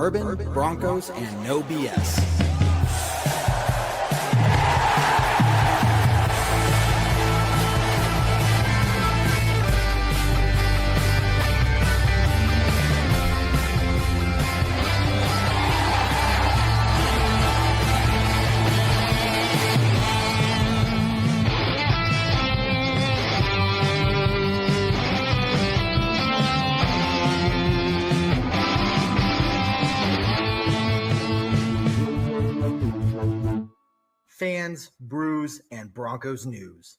Bourbon, Broncos, and No BS. Fans, brews, and Broncos news.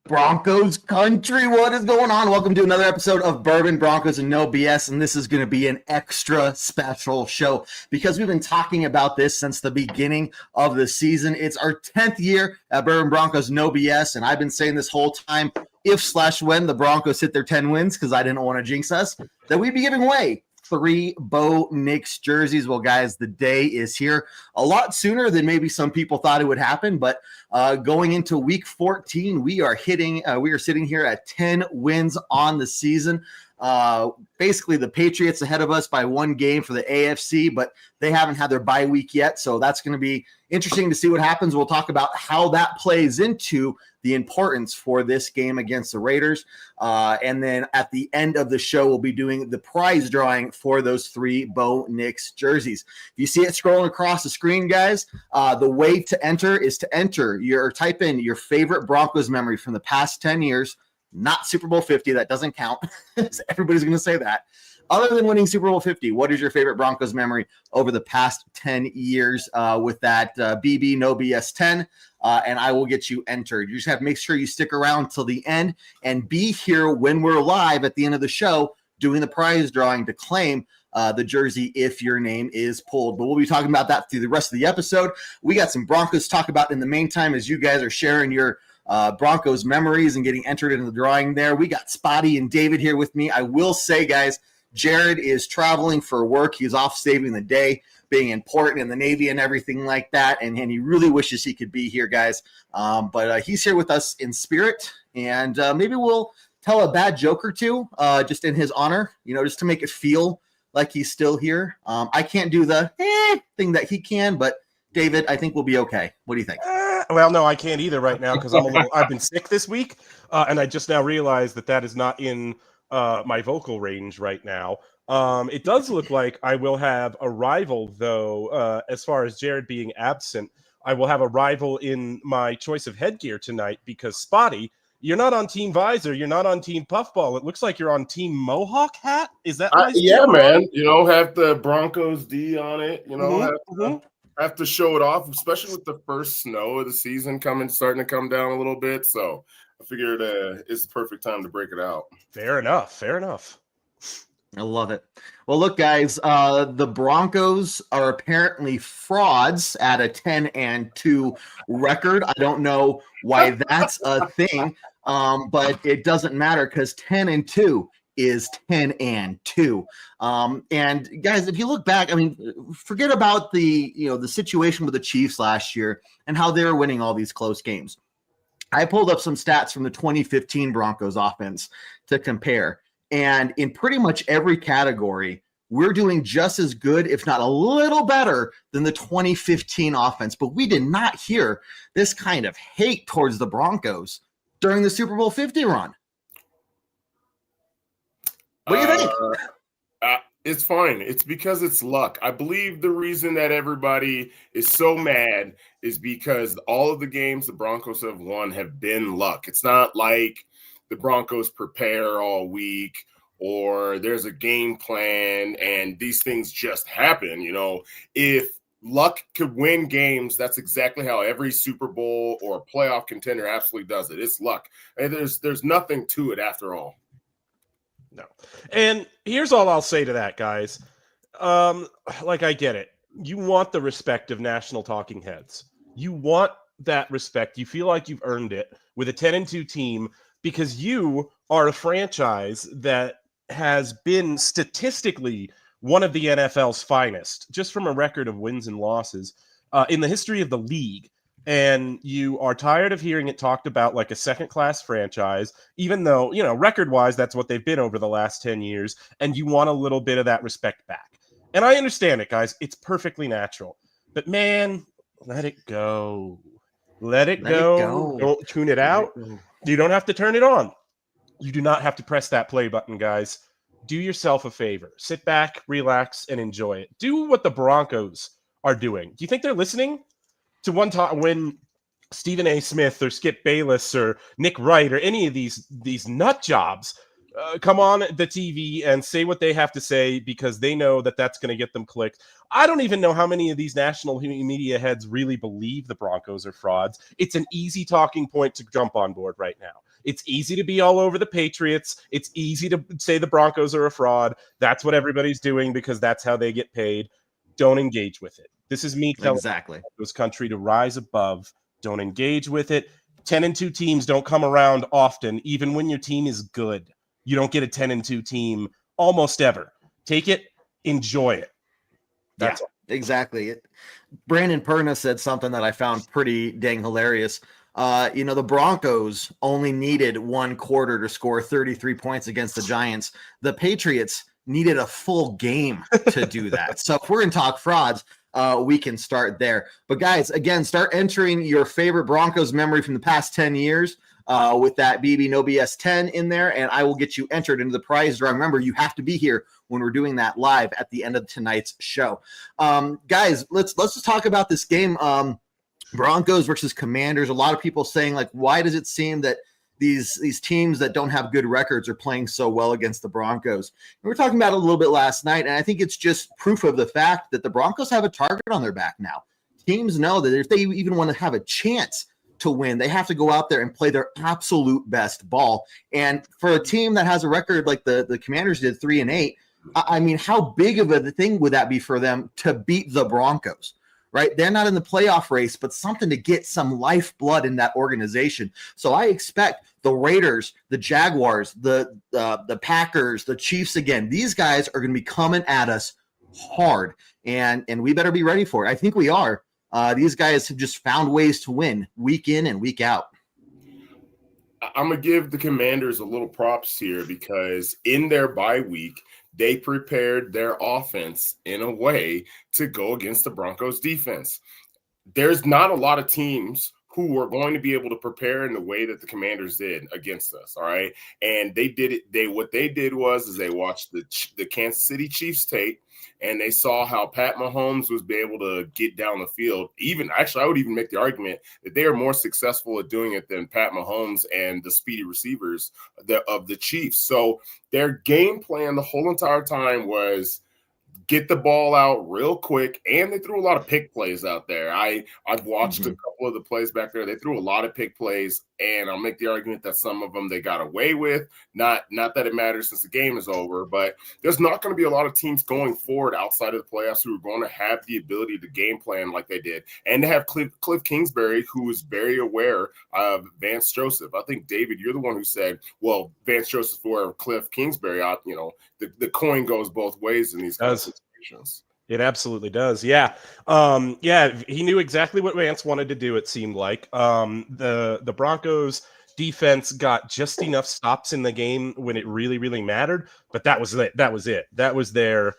Broncos country, what is going on? Welcome to another episode of Bourbon, Broncos, and No BS, and this is going to be an extra special show because we've been talking about this since the beginning of the season. It's our 10th year at Bourbon, Broncos, No BS, and I've been saying this whole time, if/when the Broncos hit their 10 wins, because I didn't want to jinx us, that we'd be giving away 3 Bo Nix jerseys. Well, guys, the day is here a lot sooner than maybe some people thought it would happen. But going into week 14, we are sitting here at 10 wins on the season. Basically, the Patriots ahead of us by 1 game for the AFC, but they haven't had their bye week yet. So that's going to be interesting to see what happens. We'll talk about how that plays into the importance for this game against the Raiders. And then at the end of the show, we'll be doing the prize drawing for those 3 Bo Nix jerseys. If you see it scrolling across the screen, guys, the way to enter is to type in your favorite Broncos memory from the past 10 years, not Super Bowl 50. That doesn't count. Everybody's going to say that. Other than winning Super Bowl 50, what is your favorite Broncos memory over the past 10 years with that BB No BS 10? And I will get you entered. You just have to make sure you stick around till the end and be here when we're live at the end of the show doing the prize drawing to claim the jersey if your name is pulled. But we'll be talking about that through the rest of the episode. We got some Broncos to talk about in the meantime as you guys are sharing your Broncos memories and getting entered into the drawing there. We got Spotty and David here with me. I will say, guys, Jared is traveling for work. He's off saving the day, being important in the Navy and everything like that. And he really wishes he could be here, guys. But he's here with us in spirit. And maybe we'll tell a bad joke or two just in his honor, just to make it feel like he's still here. I can't do the thing that he can, but David, I think we'll be okay. What do you think? Well, no, I can't either right now because I've been sick this week. And I just now realized that is not in my vocal range right now. It does look like I will have a rival, though, as far as Jared being absent. I will have a rival in my choice of headgear tonight because, Spotty, you're not on Team Visor. You're not on Team Puffball. It looks like you're on Team Mohawk Hat. Is that nice? Yeah, man. Have the Broncos D on it. Have to show it off, especially with the first snow of the season starting to come down a little bit. So I figured it's the perfect time to break it out. Fair enough. I love it. Well, look, guys, the Broncos are apparently frauds at a 10-2 record. I don't know why that's a thing, but it doesn't matter because 10-2 is 10-2. And guys, if you look back, forget about the situation with the Chiefs last year and how they were winning all these close games. I pulled up some stats from the 2015 Broncos offense to compare. And in pretty much every category, we're doing just as good, if not a little better, than the 2015 offense. But we did not hear this kind of hate towards the Broncos during the Super Bowl 50 run. What do you think? It's fine. It's because it's luck. I believe the reason that everybody is so mad is because all of the games the Broncos have won have been luck. It's not like the Broncos prepare all week or there's a game plan and these things just happen. If luck could win games, that's exactly how every Super Bowl or playoff contender absolutely does it. It's luck. And there's nothing to it after all. No. And here's all I'll say to that, guys. I get it. You want the respect of national talking heads. You want that respect. You feel like you've earned it with a 10-2 team because you are a franchise that has been statistically one of the NFL's finest, just from a record of wins and losses in the history of the league. and you are tired of hearing it talked about like a second-class franchise, even though, record-wise, that's what they've been over the last 10 years, and you want a little bit of that respect back. And I understand it, guys. It's perfectly natural. But, man, let it go. Let it go. Don't tune it out. You don't have to turn it on. You do not have to press that play button, guys. Do yourself a favor. Sit back, relax, and enjoy it. Do what the Broncos are doing. Do you think they're listening to one time when Stephen A. Smith or Skip Bayless or Nick Wright or any of these nut jobs come on the TV and say what they have to say because they know that that's going to get them clicks? I don't even know how many of these national media heads really believe the Broncos are frauds. It's an easy talking point to jump on board right now. It's easy to be all over the Patriots. It's easy to say the Broncos are a fraud. That's what everybody's doing because that's how they get paid. Don't engage with it. This is me telling this country to rise above. Don't engage with it. 10-2 teams don't come around often, even when your team is good. You don't get a 10-2 team almost ever. Take it, enjoy it. That's all. Exactly. Brandon Perna said something that I found pretty dang hilarious. The Broncos only needed one quarter to score 33 points against the Giants. The Patriots needed a full game to do that. So if we're going to talk frauds, we can start there. But guys, again, start entering your favorite Broncos memory from the past 10 years with that BB No BS 10 in there, and I will get you entered into the prize draw. Remember, you have to be here when we're doing that live at the end of tonight's show. Guys, let's just talk about this game. Broncos versus Commanders. A lot of people saying, like, why does it seem that these teams that don't have good records are playing so well against the Broncos? And we were talking about it a little bit last night, and I think it's just proof of the fact that the Broncos have a target on their back now. Teams know that if they even want to have a chance to win, they have to go out there and play their absolute best ball. And for a team that has a record like the Commanders did, 3-8, I mean, how big of a thing would that be for them to beat the Broncos? Right? They're not in the playoff race, but something to get some lifeblood in that organization. So I expect the Raiders, the Jaguars, the Packers, the Chiefs again. These guys are going to be coming at us hard, and we better be ready for it. I think we are. These guys have just found ways to win week in and week out. I'm going to give the Commanders a little props here because in their bye week, they prepared their offense in a way to go against the Broncos defense. There's not a lot of teams who are going to be able to prepare in the way that the Commanders did against us. All right. And they did it. What they did was they watched the Kansas City Chiefs tape, and they saw how Pat Mahomes was able to get down the field. I would even make the argument that they are more successful at doing it than Pat Mahomes and the speedy receivers of the Chiefs. So their game plan the whole entire time was get the ball out real quick, and they threw a lot of pick plays out there. I've watched a couple of the plays back there. They threw a lot of pick plays, and I'll make the argument that some of them they got away with. Not that it matters since the game is over, but there's not going to be a lot of teams going forward outside of the playoffs who are going to have the ability to game plan like they did, and to have Cliff Kingsbury, who is very aware of Vance Joseph. I think, David, you're the one who said, well, Vance Joseph or Cliff Kingsbury, the coin goes both ways in these kinds of situations. It absolutely does. Yeah. He knew exactly what Vance wanted to do, it seemed like. The Broncos defense got just enough stops in the game when it really, really mattered, but that was it. That was their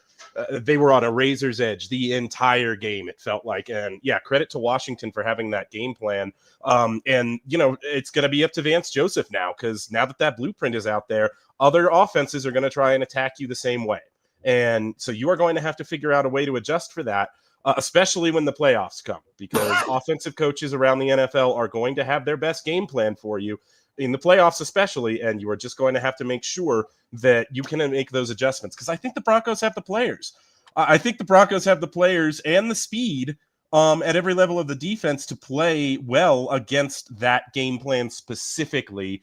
they were on a razor's edge the entire game, it felt like. And yeah, credit to Washington for having that game plan. It's going to be up to Vance Joseph now, because now that blueprint is out there, other offenses are going to try and attack you the same way. And so you are going to have to figure out a way to adjust for that, especially when the playoffs come, because offensive coaches around the NFL are going to have their best game plan for you in the playoffs, especially. And you are just going to have to make sure that you can make those adjustments, because I think the Broncos have the players. I think the Broncos have the players and the speed at every level of the defense to play well against that game plan specifically.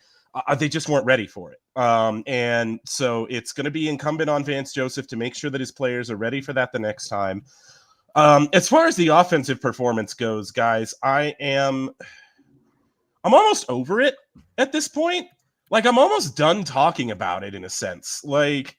They just weren't ready for it. And so it's going to be incumbent on Vance Joseph to make sure that his players are ready for that the next time. As far as the offensive performance goes, guys, I'm almost over it at this point. Like, I'm almost done talking about it in a sense. Like,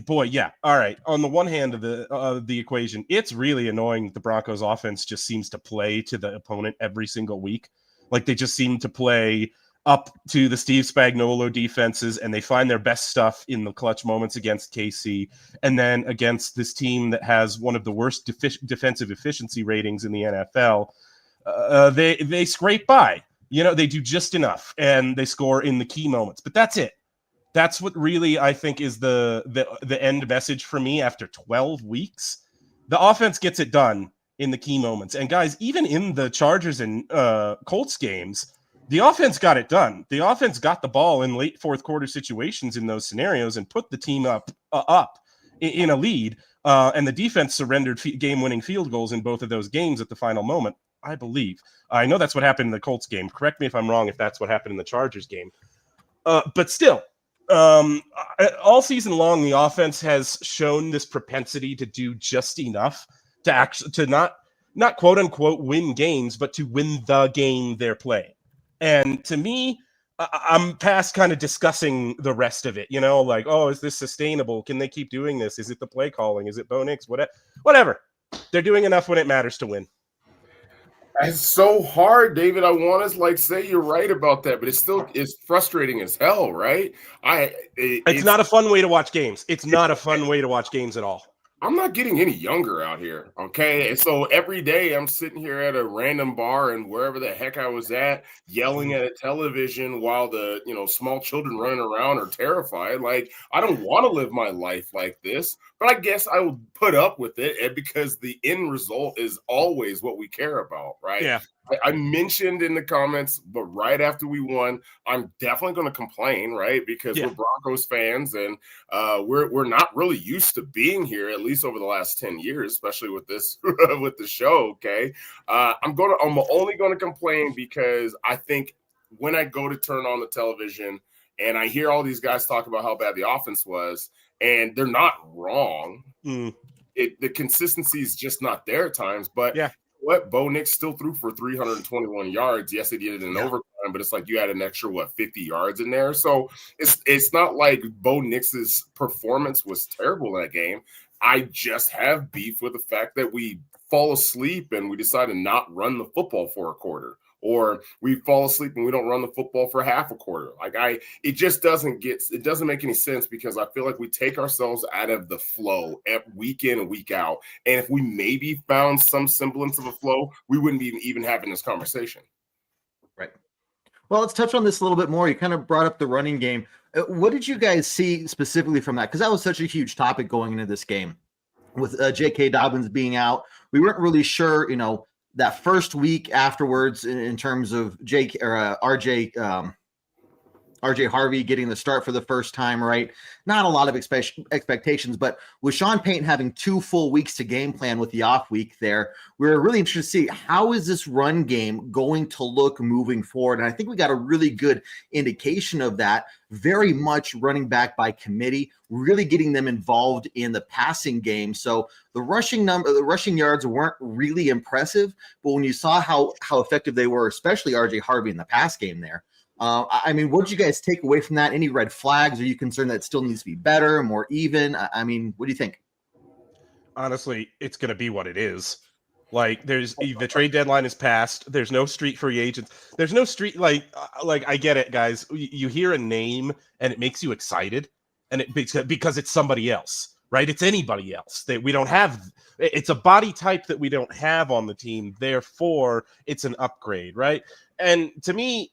Boy, yeah. All right. On the one hand of the equation, it's really annoying. The Broncos offense just seems to play to the opponent every single week. Like they just seem to play up to the Steve Spagnuolo defenses, and they find their best stuff in the clutch moments against KC, and then against this team that has one of the worst defensive efficiency ratings in the NFL. They scrape by. You know, they do just enough, and they score in the key moments. But that's it. That's what really I think is the end message for me after 12 weeks. The offense gets it done in the key moments. And guys, even in the Chargers and Colts games, the offense got it done. The offense got the ball in late fourth quarter situations in those scenarios and put the team up in a lead. And the defense surrendered game-winning field goals in both of those games at the final moment, I believe. I know that's what happened in the Colts game. Correct me if I'm wrong if that's what happened in the Chargers game. But still, all season long, the offense has shown this propensity to do just enough to not quote unquote win games, but to win the game they're playing. And to me, I'm past kind of discussing the rest of it, you know, like, oh, is this sustainable? Can they keep doing this? Is it the play calling? Is it Bo Nix? Whatever. They're doing enough when it matters to win. It's so hard, David. I want to say you're right about that, but it's frustrating as hell, right? It's not a fun way to watch games. It's not a fun way to watch games at all. I'm not getting any younger out here, okay? And so every day I'm sitting here at a random bar and wherever the heck I was at, yelling at a television while the small children running around are terrified. Like, I don't want to live my life like this, but I guess I will put up with it because the end result is always what we care about, right? Yeah. I mentioned in the comments, but right after we won, I'm definitely going to complain, right? Because we're Broncos fans, and we're not really used to being here, at least over the last 10 years, especially with this with the show. Okay, I'm only going to complain because I think when I go to turn on the television and I hear all these guys talk about how bad the offense was, and they're not wrong. The consistency is just not there at times, but yeah. What Bo Nix still threw for 321 yards. Yes, he did it in overtime, but it's like you had an extra 50 yards in there. So it's not like Bo Nix's performance was terrible in that game. I just have beef with the fact that we fall asleep and we decide to not run the football for a quarter, or we fall asleep and we don't run the football for half a quarter. It just doesn't make any sense because I feel like we take ourselves out of the flow week in and week out. And if we maybe found some semblance of a flow, we wouldn't be even having this conversation. Right. Well, let's touch on this a little bit more. You kind of brought up the running game. What did you guys see specifically from that? Because that was such a huge topic going into this game with J.K. Dobbins being out. We weren't really sure, that first week afterwards in terms of RJ Harvey getting the start for the first time, right? Not a lot of expectations, but with Sean Payton having 2 full weeks to game plan with the off week there, we were really interested to see how is this run game going to look moving forward. And I think we got a really good indication of that, very much running back by committee, really getting them involved in the passing game. So the rushing yards weren't really impressive, but when you saw how effective they were, especially RJ Harvey in the pass game there, what did you guys take away from that? Any red flags? Are you concerned that it still needs to be better, more even? What do you think? Honestly, it's going to be what it is. Like, the trade deadline is passed. There's no street free agents. There's no street like I get it, guys. You hear a name and it makes you excited, and because it's somebody else, right? It's anybody else that we don't have. It's a body type that we don't have on the team. Therefore, it's an upgrade, right? And to me,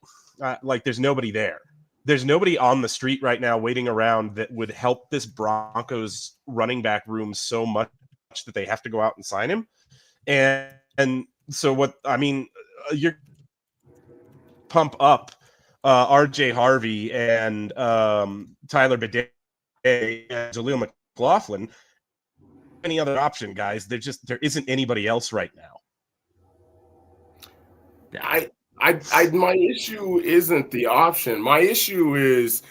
there's nobody there. There's nobody on the street right now waiting around that would help this Broncos running back room so much that they have to go out and sign him. And so you're pump up RJ Harvey and Tyler Bidet and Jaleel McLaughlin. Any other option, guys? There isn't anybody else right now. My issue isn't the option. My issue is,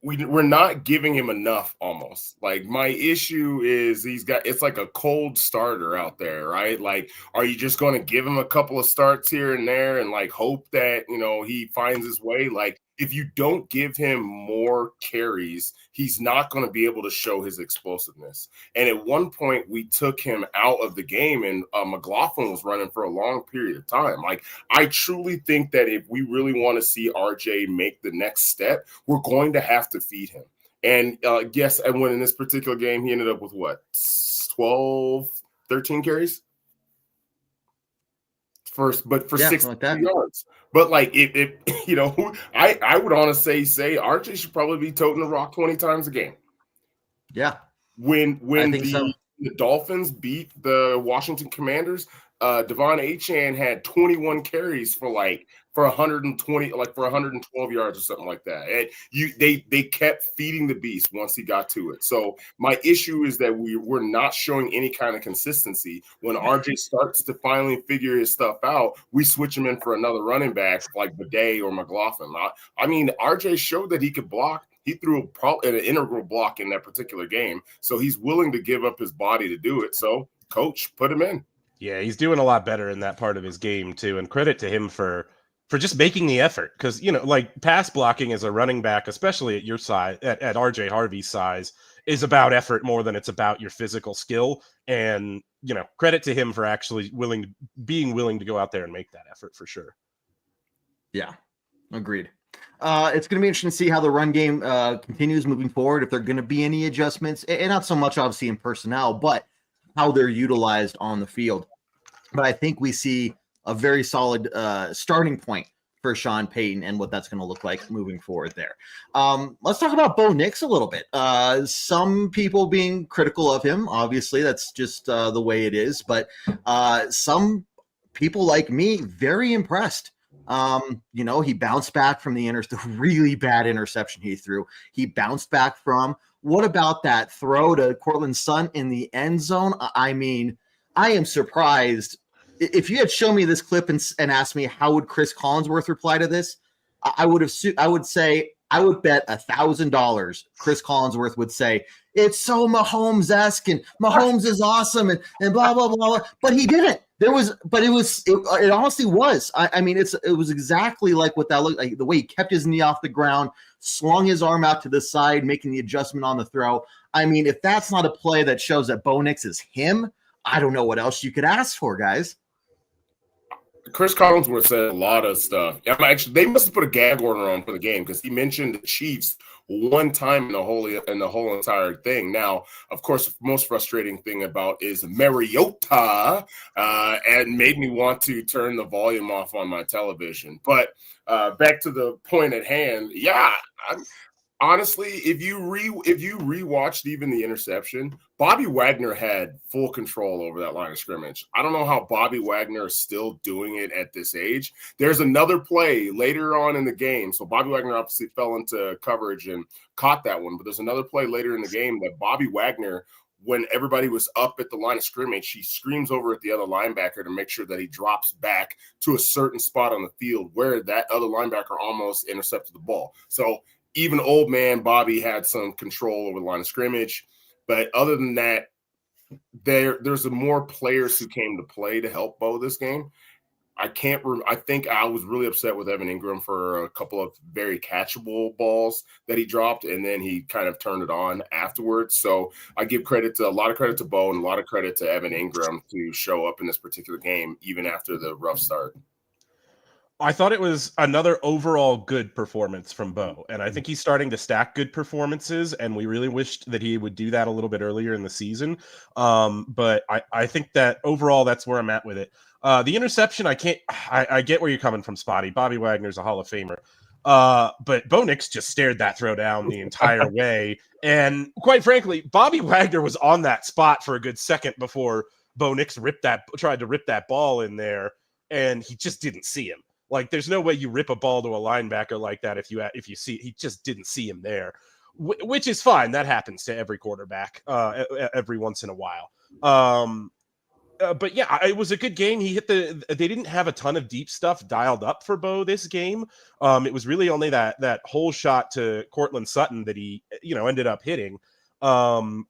we're not giving him enough almost. Like, my issue is it's like a cold starter out there, right? Like, are you just going to give him a couple of starts here and there and hope that, he finds his way? Like, if you don't give him more carries, he's not going to be able to show his explosiveness. And at one point, we took him out of the game, and McLaughlin was running for a long period of time. Like, I truly think that if we really want to see RJ make the next step, we're going to have to feed him. And yes, and when in this particular game, he ended up with what, 12, 13 carries? For 60 like that. yards. But like if you know, I would honestly say RJ should probably be toting the rock 20 times a game. Yeah. When so. the Dolphins beat the Washington Commanders, Devon Achane had 21 carries for 120, like for 112 yards or something like that. And they kept feeding the beast once he got to it. So my issue is that we're not showing any kind of consistency. When RJ starts to finally figure his stuff out, we switch him in for another running back like Bidet or McLaughlin. I mean, RJ showed that he could block. He threw an integral block in that particular game. So he's willing to give up his body to do it. So coach, put him in. Yeah, he's doing a lot better in that part of his game too. And credit to him for just making the effort. Because, you know, like pass blocking as a running back, especially at your size, at RJ Harvey's size, is about effort more than it's about your physical skill. And, you know, credit to him for actually being willing to go out there and make that effort for sure. Yeah, agreed. It's going to be interesting to see how the run game continues moving forward, if there are going to be any adjustments, and not so much obviously in personnel, but how they're utilized on the field. But I think we see a very solid starting point for Sean Payton and what that's going to look like moving forward there. Let's talk about Bo Nix a little bit. Some people being critical of him, obviously, that's just the way it is. But some people like me, very impressed. You know, he bounced back from the really bad interception he threw. He bounced back from. What about that throw to Cortland Sutton in the end zone? I mean, I am surprised. If you had shown me this clip and asked me how would Chris Collinsworth reply to this, I would bet $1,000 Chris Collinsworth would say it's so Mahomes-esque and Mahomes is awesome and blah blah blah. But he didn't. It honestly was. I mean, it was exactly like what that looked like. The way he kept his knee off the ground, slung his arm out to the side, making the adjustment on the throw. I mean, if that's not a play that shows that Bo Nix is him, I don't know what else you could ask for, guys. Chris Collinsworth said a lot of stuff. Actually, they must have put a gag order on for the game because he mentioned the Chiefs one time in the whole entire thing. Now, of course, the most frustrating thing about is Mariota, and made me want to turn the volume off on my television. But back to the point at hand, yeah. Honestly, if you rewatched even the interception, Bobby Wagner had full control over that line of scrimmage. I don't know how Bobby Wagner is still doing it at this age. There's another play later on in the game. So Bobby Wagner obviously fell into coverage and caught that one. But there's another play later in the game that Bobby Wagner, when everybody was up at the line of scrimmage, he screams over at the other linebacker to make sure that he drops back to a certain spot on the field where that other linebacker almost intercepted the ball. So even old man Bobby had some control over the line of scrimmage. But other than that, there's more players who came to play to help Bo this game. I think I was really upset with Evan Ingram for a couple of very catchable balls that he dropped, and then he kind of turned it on afterwards. So I give a lot of credit to Bo and a lot of credit to Evan Ingram to show up in this particular game, even after the rough start. I thought it was another overall good performance from Bo, and I think he's starting to stack good performances, and we really wished that he would do that a little bit earlier in the season. But I think that overall that's where I'm at with it. The interception, I get where you're coming from, Spotty. Bobby Wagner's a Hall of Famer. But Bo Nix just stared that throw down the entire way. And quite frankly, Bobby Wagner was on that spot for a good second before Bo Nix tried to rip that ball in there, and he just didn't see him. Like, there's no way you rip a ball to a linebacker like that if you see he just didn't see him there, which is fine. That happens to every quarterback every once in a while. But yeah, it was a good game. They didn't have a ton of deep stuff dialed up for Bo this game. It was really only that whole shot to Cortland Sutton that he ended up hitting. But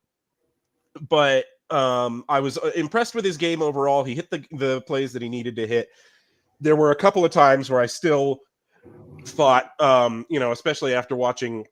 I was impressed with his game overall. He hit the plays that he needed to hit. There were a couple of times where I still thought, especially after watching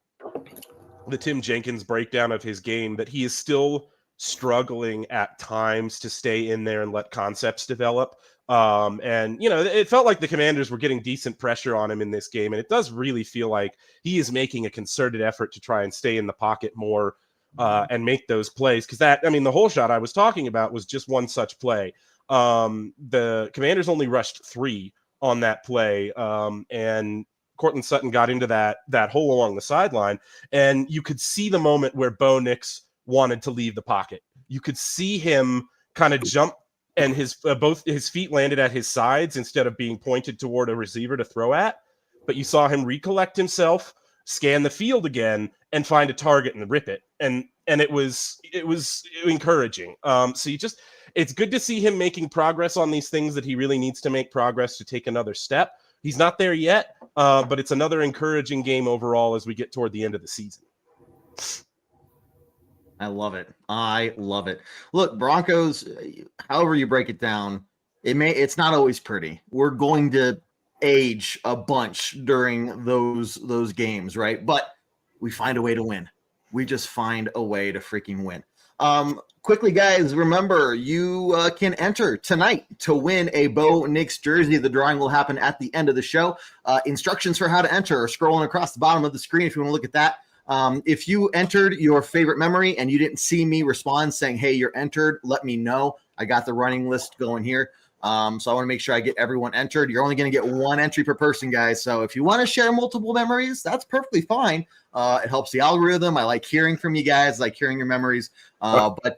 the Tim Jenkins breakdown of his game, that he is still struggling at times to stay in there and let concepts develop. It felt like the Commanders were getting decent pressure on him in this game, and it does really feel like he is making a concerted effort to try and stay in the pocket more and make those plays. Because the whole shot I was talking about was just one such play. The Commanders only rushed 3 on that play, and Courtland Sutton got into that hole along the sideline, and you could see the moment where Bo Nix wanted to leave the pocket. You could see him kind of jump, and both his feet landed at his sides instead of being pointed toward a receiver to throw at. But you saw him recollect himself, scan the field again, and find a target and rip it. And it was encouraging. It's good to see him making progress on these things that he really needs to make progress to take another step. He's not there yet, but it's another encouraging game overall as we get toward the end of the season. I love it. I love it. Look, Broncos, however you break it down, it's not always pretty. We're going to age a bunch during those games, right? But we find a way to win. We just find a way to freaking win. Quickly, guys, remember, you can enter tonight to win a Bo Nix jersey. The drawing will happen at the end of the show. Instructions for how to enter are scrolling across the bottom of the screen if you want to look at that. If you entered your favorite memory and you didn't see me respond saying, hey, you're entered, let me know. I got the running list going here. So I want to make sure I get everyone entered. You're only going to get 1 entry per person, guys. So if you want to share multiple memories, that's perfectly fine. It helps the algorithm. I like hearing from you guys, like hearing your memories. But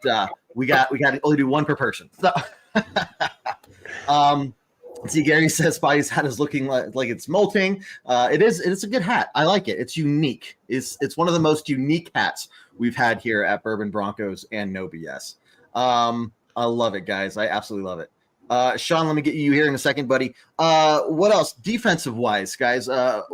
we got to only do 1 per person. So see, Gary says Spotty's hat is looking like it's molting. It's a good hat. I like it. It's unique. It's one of the most unique hats we've had here at Bourbon Broncos and No BS. I love it, guys. I absolutely love it. Sean, let me get you here in a second, buddy. What else? Defensive-wise, guys,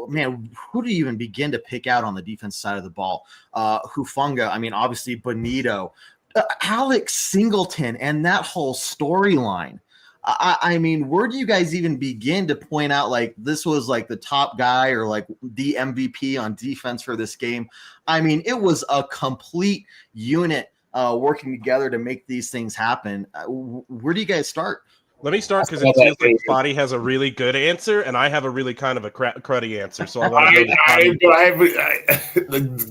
man, who do you even begin to pick out on the defense side of the ball? Hufanga, obviously Bonito, 𝐁𝐫𝐤𝐴𝐷𝐸 and that whole storyline. Where do you guys even begin to point out, like, this was, like, the top guy or, like, the MVP on defense for this game? It was a complete unit working together to make these things happen. Where do you guys start? Let me start because it feels like Spotty has a really good answer, and I have a really kind of a cruddy answer. So I want to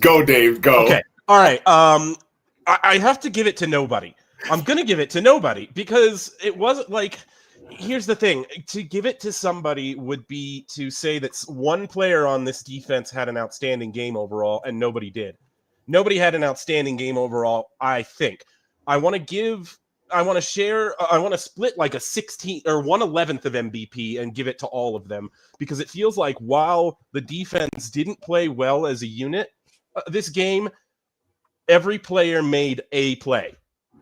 go, Dave. Go. Okay. All right. I have to give it to nobody. I'm going to give it to nobody because it wasn't like. Here's the thing: to give it to somebody would be to say that one player on this defense had an outstanding game overall, and nobody did. Nobody had an outstanding game overall. I think. I want to split like a 16 or 1/11th of MVP and give it to all of them because it feels like while the defense didn't play well as a unit this game, every player made a play.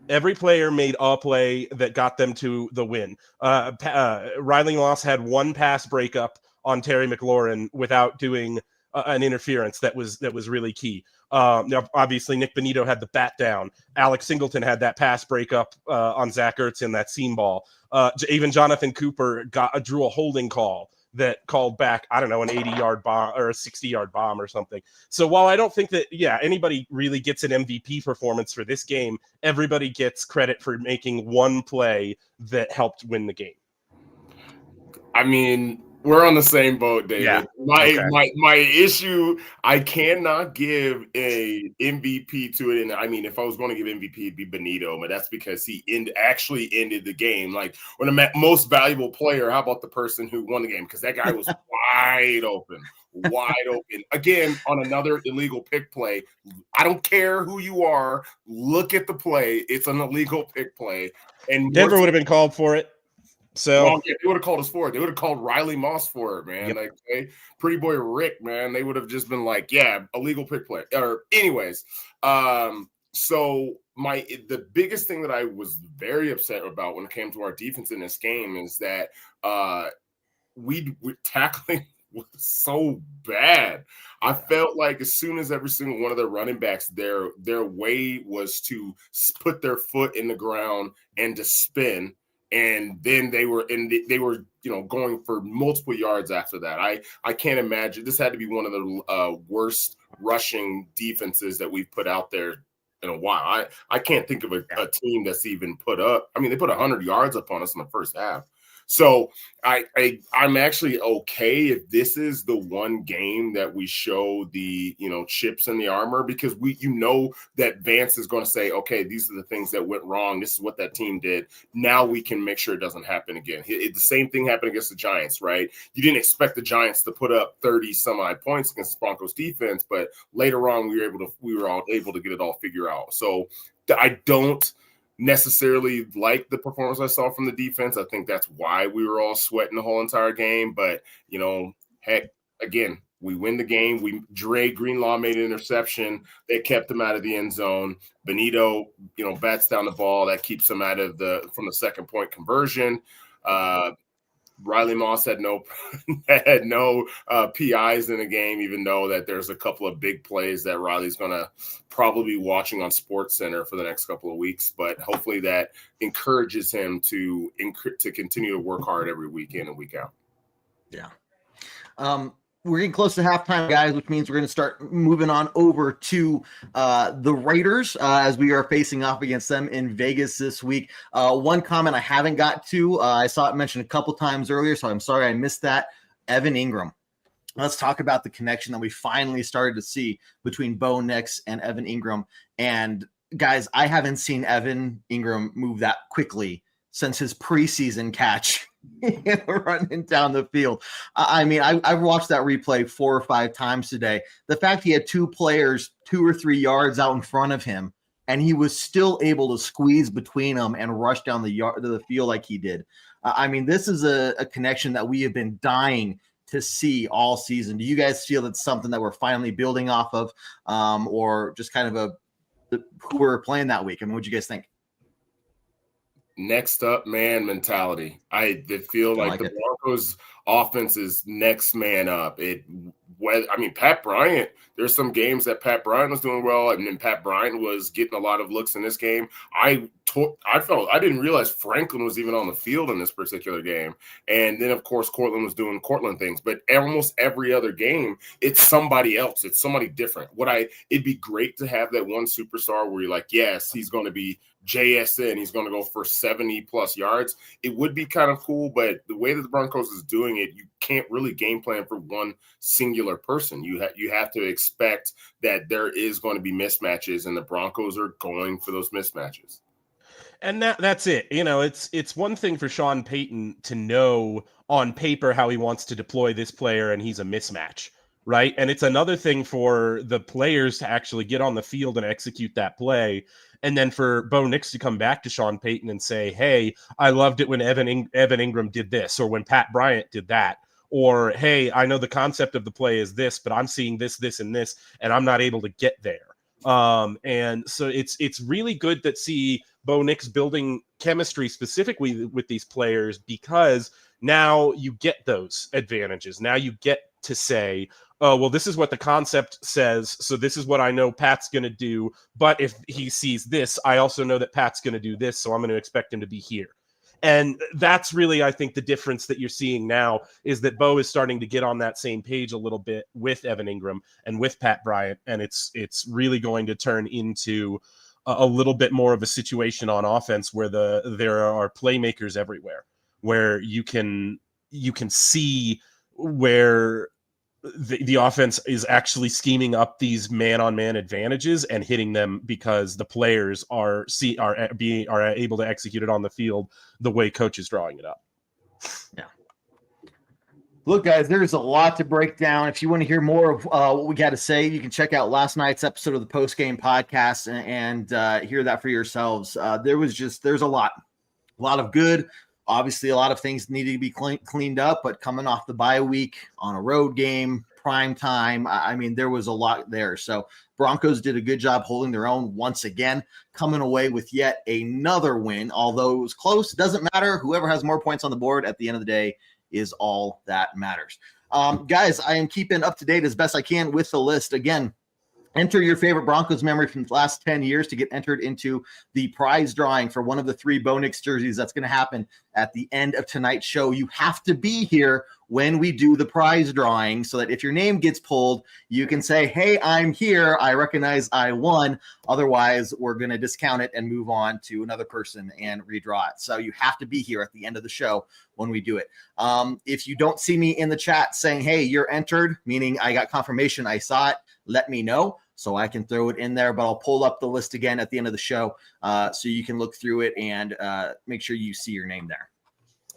Every player made a play that got them to the win. Riley Moss had 1 pass breakup on Terry McLaurin without doing an interference that was really key. Now, obviously, Nick Bonito had the bat down. Alex Singleton had that pass breakup on Zach Ertz in that seam ball. Even Jonathan Cooper drew a holding call that called back, I don't know, an 80-yard bomb or a 60-yard bomb or something. So while I don't think that, anybody really gets an MVP performance for this game, everybody gets credit for making 1 play that helped win the game. We're on the same boat, David. Yeah. My issue, I cannot give a MVP to it. And if I was going to give MVP, it'd be Bonito, but that's because he actually ended the game. Like, when the most valuable player, how about the person who won the game? Because that guy was wide open. Again, on another illegal pick play. I don't care who you are. Look at the play. It's an illegal pick play. And Denver would have been called for it. So they would have called us for it. They would have called Riley Moss for it, man. Yep. Like, hey, pretty boy Rick, man. They would have just been like, yeah, illegal pick play. Or anyways, so the biggest thing that I was very upset about when it came to our defense in this game is that we tackling was so bad. I felt like as soon as every single one of their running backs, their way was to put their foot in the ground and to spin. And then they were going for multiple yards after that. I can't imagine. This had to be one of the worst rushing defenses that we've put out there in a while. I can't think of a team that's even put up. I mean, they put 100 yards up on us in the first half. So I'm actually okay if this is the one game that we show the, chips in the armor, because that Vance is going to say, okay, these are the things that went wrong. This is what that team did. Now we can make sure it doesn't happen again. The same thing happened against the Giants, right? You didn't expect the Giants to put up 30 some odd points against the Broncos defense, but later on we were all able to get it all figured out. So I don't necessarily like the performance I saw from the defense. I think that's why we were all sweating the whole entire game. But, heck, again, we win the game. Dre Greenlaw made an interception that kept him out of the end zone. Benito, bats down the ball. That keeps him from the second point conversion. Riley Moss had no PIs in the game, even though that there's a couple of big plays that Riley's going to probably be watching on Sports Center for the next couple of weeks. But hopefully that encourages him to continue to work hard every week in and week out. Yeah. We're getting close to halftime, guys, which means we're going to start moving on over to the Raiders as we are facing off against them in Vegas this week. One comment I haven't got to, I saw it mentioned a couple times earlier, so I'm sorry I missed that. Evan Ingram. Let's talk about the connection that we finally started to see between Bo Nix and Evan Ingram. And guys, I haven't seen Evan Ingram move that quickly since his preseason catch running down the field. I mean, I've watched that replay 4 or 5 times today. The fact he had 2 players 2 or 3 yards out in front of him, and he was still able to squeeze between them and rush down the field like he did. I mean, this is a connection that we have been dying to see all season. Do you guys feel it's something that we're finally building off of, or just kind of who we're playing that week? I mean, what do you guys think? Next up man mentality. I feel like the Broncos offense is next man up. Pat Bryant, there's some games that Pat Bryant was doing well, and then Pat Bryant was getting a lot of looks in this game. I didn't realize Franklin was even on the field in this particular game. And then, of course, Cortland was doing Cortland things. But almost every other game, it's somebody else. It's somebody different. It'd be great to have that one superstar where you're like, yes, he's going to be JSN. He's going to go for 70-plus yards. It would be kind of cool, but the way that the Broncos is doing it, you can't really game plan for one singular person. You have to expect that there is going to be mismatches, and the Broncos are going for those mismatches. And that's it. It's one thing for Sean Payton to know on paper how he wants to deploy this player, and he's a mismatch, right? And it's another thing for the players to actually get on the field and execute that play. And then for Bo Nix to come back to Sean Payton and say, hey, I loved it when Evan Ingram did this, or when Pat Bryant did that. Or, hey, I know the concept of the play is this, but I'm seeing this, and this, and I'm not able to get there. And so it's really good that see Bo Nix building chemistry specifically with these players, because now you get those advantages. Now you get to say, oh, well, this is what the concept says, so this is what I know Pat's going to do, but if he sees this, I also know that Pat's going to do this, so I'm going to expect him to be here. And that's really, I think, the difference that you're seeing now is that Bo is starting to get on that same page a little bit with Evan Ingram and with Pat Bryant, and it's really going to turn into a little bit more of a situation on offense where there are playmakers everywhere, where you can see where the offense is actually scheming up these man-on-man advantages and hitting them because the players are able to execute it on the field the way coach is drawing it up. Yeah. Look, guys, there's a lot to break down. If you want to hear more of what we got to say, you can check out last night's episode of the post-game podcast and hear that for yourselves. There's a lot of good. Obviously, a lot of things needed to be cleaned up, but coming off the bye week on a road game, prime time, I mean, there was a lot there. So Broncos did a good job holding their own once again, coming away with yet another win. Although it was close, it doesn't matter. Whoever has more points on the board at the end of the day is all that matters. Guys, I am keeping up to date as best I can with the list. Again, Enter your favorite Broncos memory from the last 10 years to get entered into the prize drawing for one of the 3 Bo Nix jerseys that's going to happen at the end of tonight's show. You have to be here when we do the prize drawing so that if your name gets pulled, you can say, hey, I'm here. I recognize I won. Otherwise, we're going to discount it and move on to another person and redraw it. So you have to be here at the end of the show when we do it. If you don't see me in the chat saying, hey, you're entered, meaning I got confirmation, I saw it, let me know so I can throw it in there, but I'll pull up the list again at the end of the show so you can look through it and make sure you see your name there.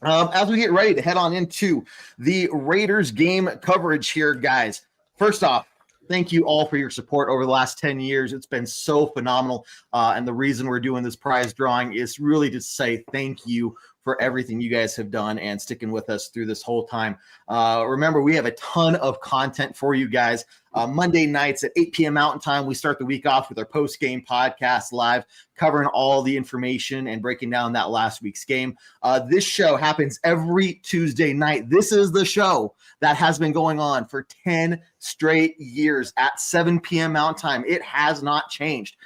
As we get ready to head on into the Raiders game coverage here, guys, first off, thank you all for your support over the last 10 years. It's been so phenomenal, and the reason we're doing this prize drawing is really to say thank you for everything you guys have done and sticking with us through this whole time. Remember, we have a ton of content for you guys. Monday nights at 8 p.m. Mountain Time, we start the week off with our post-game podcast live, covering all the information and breaking down that last week's game. This show happens every Tuesday night. This is the show that has been going on for 10 straight years at 7 p.m. Mountain Time. It has not changed.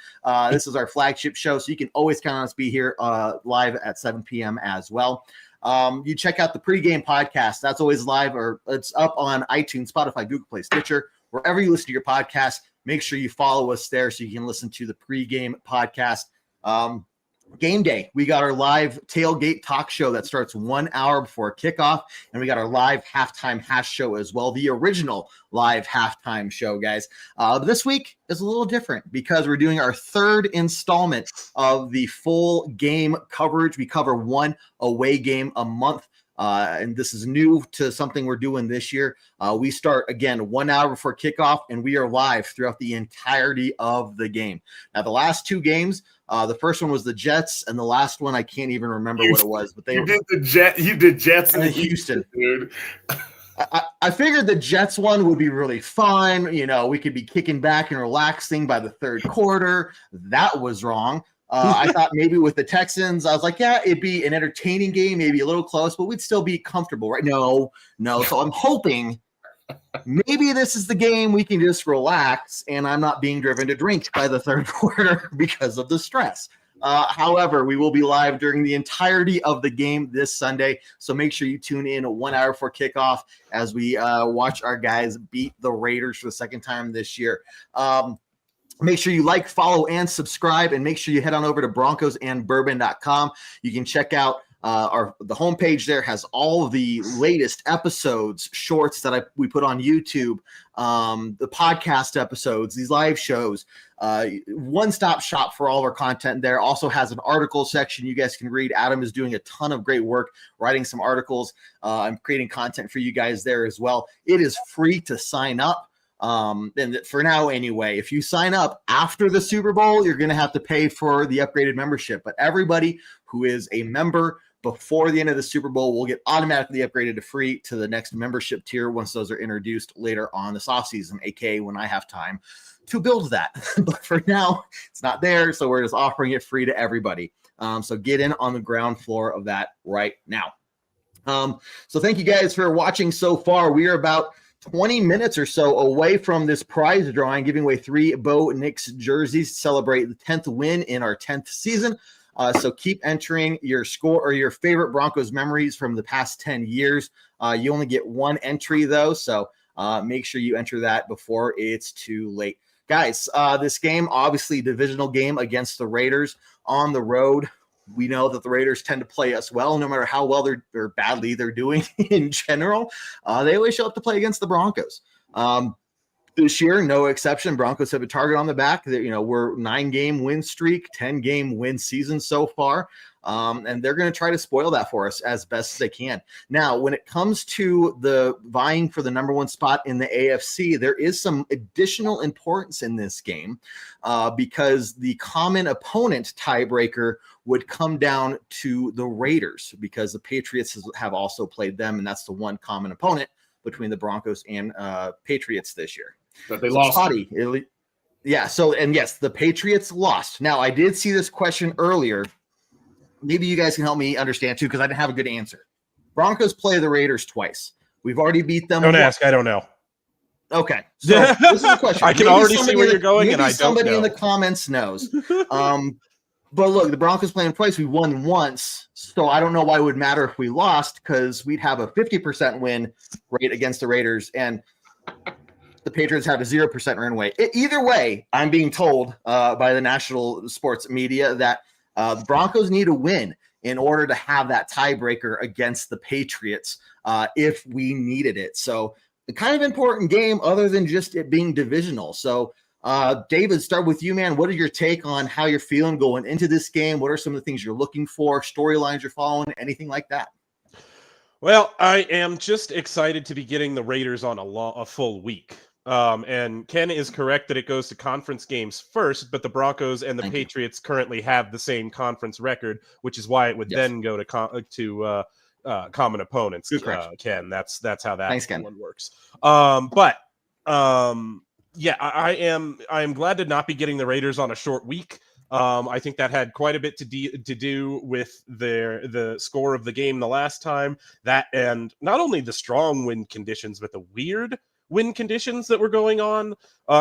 This is our flagship show, so you can always count on us to be here live at 7 p.m. as well. You check out the pregame podcast. That's always live, or it's up on iTunes, Spotify, Google Play, Stitcher, wherever you listen to your podcast. Make sure you follow us there so you can listen to the pregame podcast. Game day, we got our live tailgate talk show that starts 1 hour before kickoff, and we got our live halftime hash show as well, the original live halftime show, guys. This week is a little different because we're doing our 3rd installment of the full game coverage. We cover 1 away game a month. And this is new to something we're doing this year. We start, again, 1 hour before kickoff, and we are live throughout the entirety of the game. Now, the last 2 games, the first one was the Jets, and the last one, I can't even remember what it was. But you did Jets in Houston, dude. I figured the Jets one would be really fun. You know, we could be kicking back and relaxing by the 3rd quarter. That was wrong. I thought maybe with the Texans, I was like, yeah, it'd be an entertaining game, maybe a little close, but we'd still be comfortable, right? No. So I'm hoping maybe this is the game we can just relax and I'm not being driven to drink by the 3rd quarter because of the stress. However, we will be live during the entirety of the game this Sunday, so make sure you tune in 1 hour before kickoff as we watch our guys beat the Raiders for the 2nd time this year. Make sure you like, follow, and subscribe, and make sure you head on over to broncosandbourbon.com. You can check out the homepage there has all of the latest episodes, shorts that we put on YouTube, the podcast episodes, these live shows, one-stop shop for all of our content there. Also has an article section you guys can read. Adam is doing a ton of great work writing some articles. I'm creating content for you guys there as well. It is free to sign up. And for now anyway, if you sign up after the Super Bowl, you're going to have to pay for the upgraded membership. But everybody who is a member before the end of the Super Bowl will get automatically upgraded to free to the next membership tier once those are introduced later on this offseason, aka when I have time to build that. But for now, it's not there, so we're just offering it free to everybody. So get in on the ground floor of that right now. So thank you guys for watching so far. We are about 20 minutes or so away from this prize drawing, giving away 3 Bo Nix jerseys to celebrate the 10th win in our 10th season. So keep entering your score or your favorite Broncos memories from the past 10 years. You only get 1 entry, though, so make sure you enter that before it's too late. Guys, this game, obviously divisional game against the Raiders on the road. We know that the Raiders tend to play us well, no matter how well or badly they're doing in general. They always show up to play against the Broncos. This year, no exception. Broncos have a target on the back. We're 9-game win streak, 10-game win season so far. And they're going to try to spoil that for us as best as they can. Now, when it comes to the vying for the number 1 spot in the AFC, there is some additional importance in this game because the common opponent tiebreaker would come down to the Raiders because the Patriots have also played them, and that's the one common opponent between the Broncos and Patriots this year. But they lost. Yes, the Patriots lost. Now, I did see this question earlier. Maybe you guys can help me understand, too, because I didn't have a good answer. Broncos play the Raiders twice. We've already beat them. Don't ask. I don't know. Okay, so this is a question. I can Maybe already see somebody where in you're the- going, and maybe I don't somebody in know. the comments knows. But look, the Broncos playing twice. We won once, so I don't know why it would matter if we lost, because we'd have a 50% win rate against the Raiders, and the Patriots have a 0% win rate. Either way, I'm being told by the national sports media that the Broncos need a win in order to have that tiebreaker against the Patriots if we needed it. So a kind of important game other than just it being divisional. So David, start with you, man. What is your take on how you're feeling going into this game? What are some of the things you're looking for, storylines you're following, anything like that? Well, I am just excited to be getting the Raiders on a full week. And Ken is correct that it goes to conference games first, but the Broncos and the Patriots currently have the same conference record, which is why it would then go to common opponents. Ken, that's how that one works. Yeah, I am glad to not be getting the Raiders on a short week. I think that had quite a bit to do with the score of the game the last time. That, and not only the strong wind conditions, but the weird wind conditions that were going on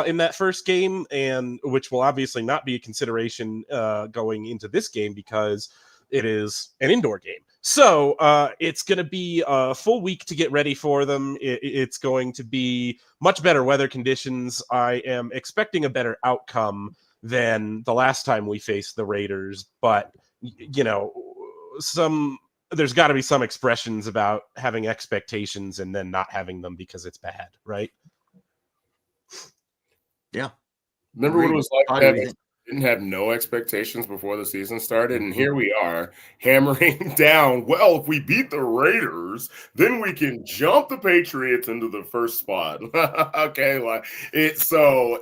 in that first game, and which will obviously not be a consideration going into this game because it is an indoor game. So it's going to be a full week to get ready for them. It's going to be much better weather conditions. I am expecting a better outcome than the last time we faced the Raiders, but you know, there's got to be some expressions about having expectations and then not having them because it's bad, right? Yeah. Remember what it was like? Didn't have no expectations before the season started, and here we are hammering down. Well, if we beat the Raiders, then we can jump the Patriots into the first spot. Okay, like so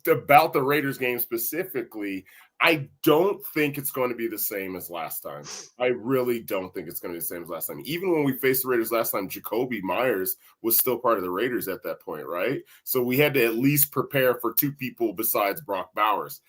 about the Raiders game specifically, I don't think it's going to be the same as last time. I really don't think it's going to be the same as last time. Even when we faced the Raiders last time, Jacoby Myers was still part of the Raiders at that point, right? So we had to at least prepare for two people besides Brock Bowers.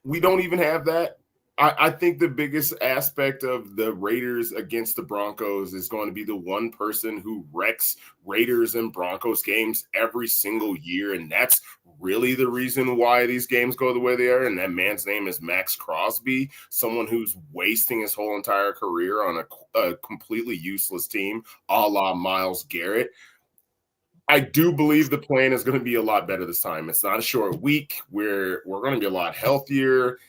We don't even have that. I think the biggest aspect of the Raiders against the Broncos is going to be the one person who wrecks Raiders and Broncos games every single year, and that's really the reason why these games go the way they are, and that man's name is Max Crosby, someone who's wasting his whole entire career on a completely useless team, a la Myles Garrett. I do believe the plan is going to be a lot better this time. It's not a short week. We're going to be a lot healthier.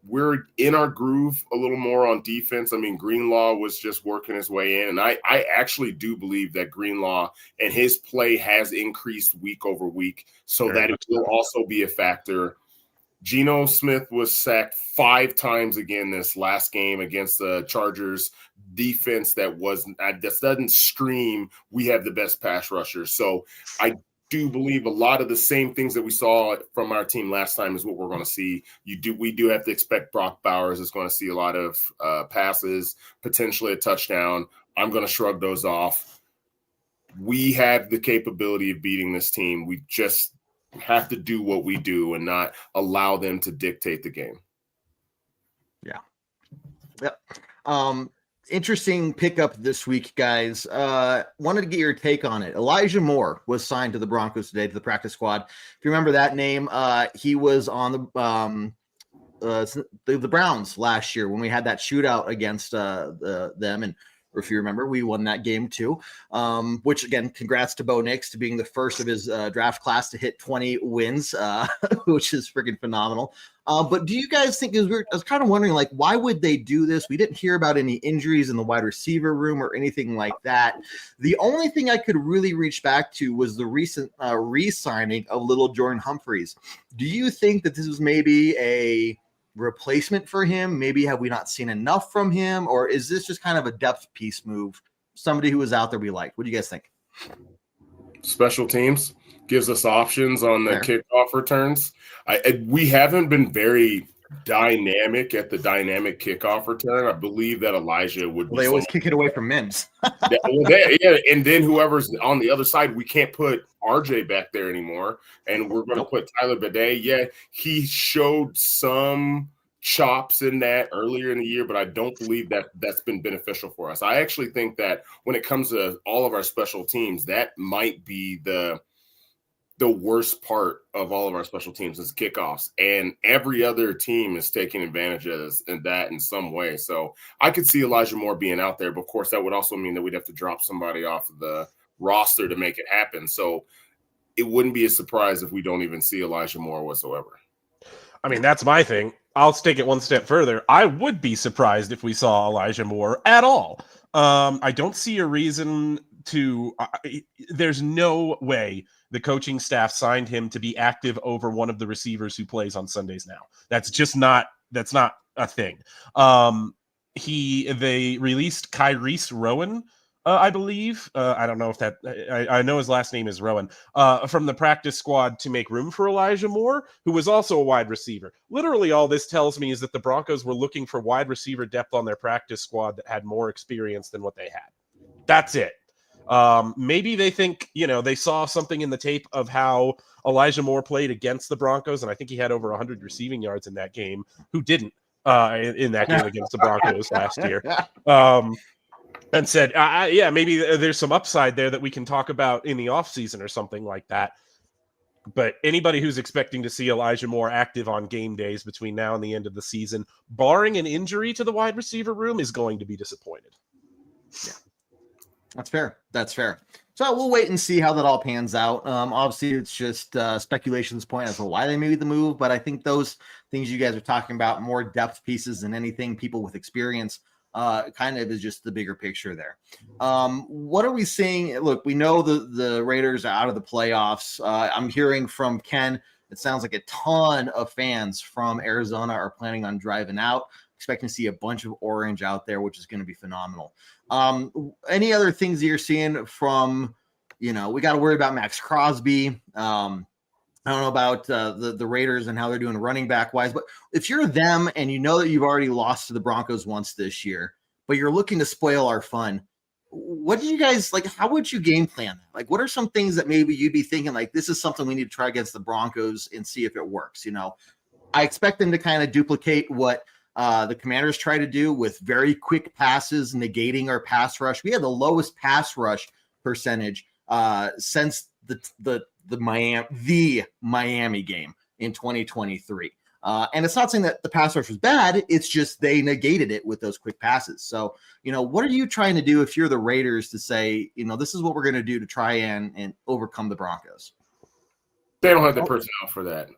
We're in our groove a little more on defense. I mean, Greenlaw was just working his way in, and I actually do believe that Greenlaw and his play has increased week over week, so that it will also be a factor. Geno Smith was sacked 5 times again this last game against the Chargers defense that doesn't scream we have the best pass rushers. So I do believe a lot of the same things that we saw from our team last time is what we're going to see. We do have to expect Brock Bowers is going to see a lot of passes, potentially a touchdown. I'm going to shrug those off. We have the capability of beating this team. We just have to do what we do and not allow them to dictate the game. Yeah. Yep. Interesting pickup this week, guys. Wanted to get your take on it. Elijah Moore was signed to the Broncos today, to the practice squad. If you remember that name, he was on the Browns last year when we had that shootout against them, and if you remember, we won that game too. Which again, congrats to Bo Nix to being the first of his draft class to hit 20 wins, which is freaking phenomenal. But do you guys think, I was kind of wondering, like, why would they do this? We didn't hear about any injuries in the wide receiver room or anything like that. The only thing I could really reach back to was the recent re-signing of little Jordan Humphreys. Do you think that this was maybe a replacement for him? Maybe have we not seen enough from him, or is this just kind of a depth piece move? Somebody who was out there we liked. What do you guys think? Special teams gives us options on the kickoff returns. We haven't been very dynamic at the dynamic kickoff return. I believe that Elijah would. Well, they always kick it away from Mims. And then whoever's on the other side, we can't put RJ back there anymore, and we're going to put Tyler Bidet. Yeah, he showed some chops in that earlier in the year, but I don't believe that that's been beneficial for us. I actually think that when it comes to all of our special teams, that might be the worst part of all of our special teams is kickoffs, and every other team is taking advantage of this and that in some way. So I could see Elijah Moore being out there, but of course that would also mean that we'd have to drop somebody off of the roster to make it happen. So it wouldn't be a surprise if we don't even see Elijah Moore whatsoever. I mean, that's my thing. I'll take it one step further. I would be surprised if we saw Elijah Moore at all. I don't see a reason to. There's no way the coaching staff signed him to be active over one of the receivers who plays on Sundays now. That's just not. That's not a thing. They released 𝐁𝐫𝐳𝐬, I believe. I don't know if that. I know his last name is Rowan. From the practice squad to make room for Elijah Moore, who was also a wide receiver. Literally, all this tells me is that the Broncos were looking for wide receiver depth on their practice squad that had more experience than what they had. That's it. Maybe they think, they saw something in the tape of how Elijah Moore played against the Broncos, and I think he had over 100 receiving yards in that game. Who didn't in that game against the Broncos last year? And said, yeah, maybe there's some upside there that we can talk about in the offseason or something like that. But anybody who's expecting to see Elijah Moore active on game days between now and the end of the season, barring an injury to the wide receiver room, is going to be disappointed. Yeah, that's fair. That's fair. So we'll wait and see how that all pans out. Obviously, it's just speculation's point as to why they made the move. But I think those things you guys are talking about, more depth pieces than anything, people with experience, kind of is just the bigger picture there. What are we seeing? Look, we know the Raiders are out of the playoffs. I'm hearing from Ken, it sounds like a ton of fans from Arizona are planning on driving out, expecting to see a bunch of orange out there, which is going to be phenomenal. Any other things that you're seeing from, we got to worry about Max Crosby. I don't know about the Raiders and how they're doing running back wise, but if you're them and you know that you've already lost to the Broncos once this year, but you're looking to spoil our fun, what do you guys like? How would you game plan that? Like, what are some things that maybe you'd be thinking like, this is something we need to try against the Broncos and see if it works? I expect them to kind of duplicate what the Commanders try to do with very quick passes, negating our pass rush. We had the lowest pass rush percentage since the Miami game in 2023. And it's not saying that the pass rush was bad. It's just they negated it with those quick passes. So, what are you trying to do if you're the Raiders to say, this is what we're going to do to try and overcome the Broncos? They don't have the personnel for that.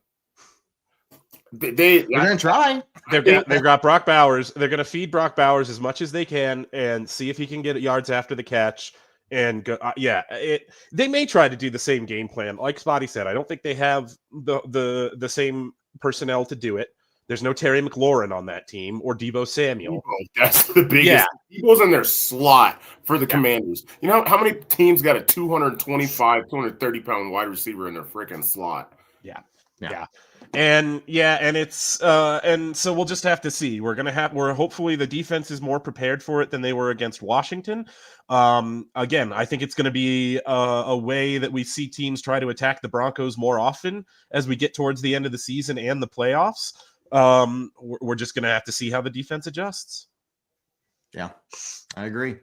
They're going to try. They've got Brock Bowers. They're going to feed Brock Bowers as much as they can and see if he can get yards after the catch. And go, they may try to do the same game plan. Like Spotty said, I don't think they have the same personnel to do it. There's no Terry McLaurin on that team or Deebo Samuel. That's the biggest. Deebo's in their slot for the Commanders. You know how many teams got a 225, 230-pound wide receiver in their freaking slot? Yeah. And it's and so we'll just have to see. We're hopefully the defense is more prepared for it than they were against Washington. Again, I think it's going to be a way that we see teams try to attack the Broncos more often as we get towards the end of the season and the playoffs. We're just going to have to see how the defense adjusts. Yeah, I agree.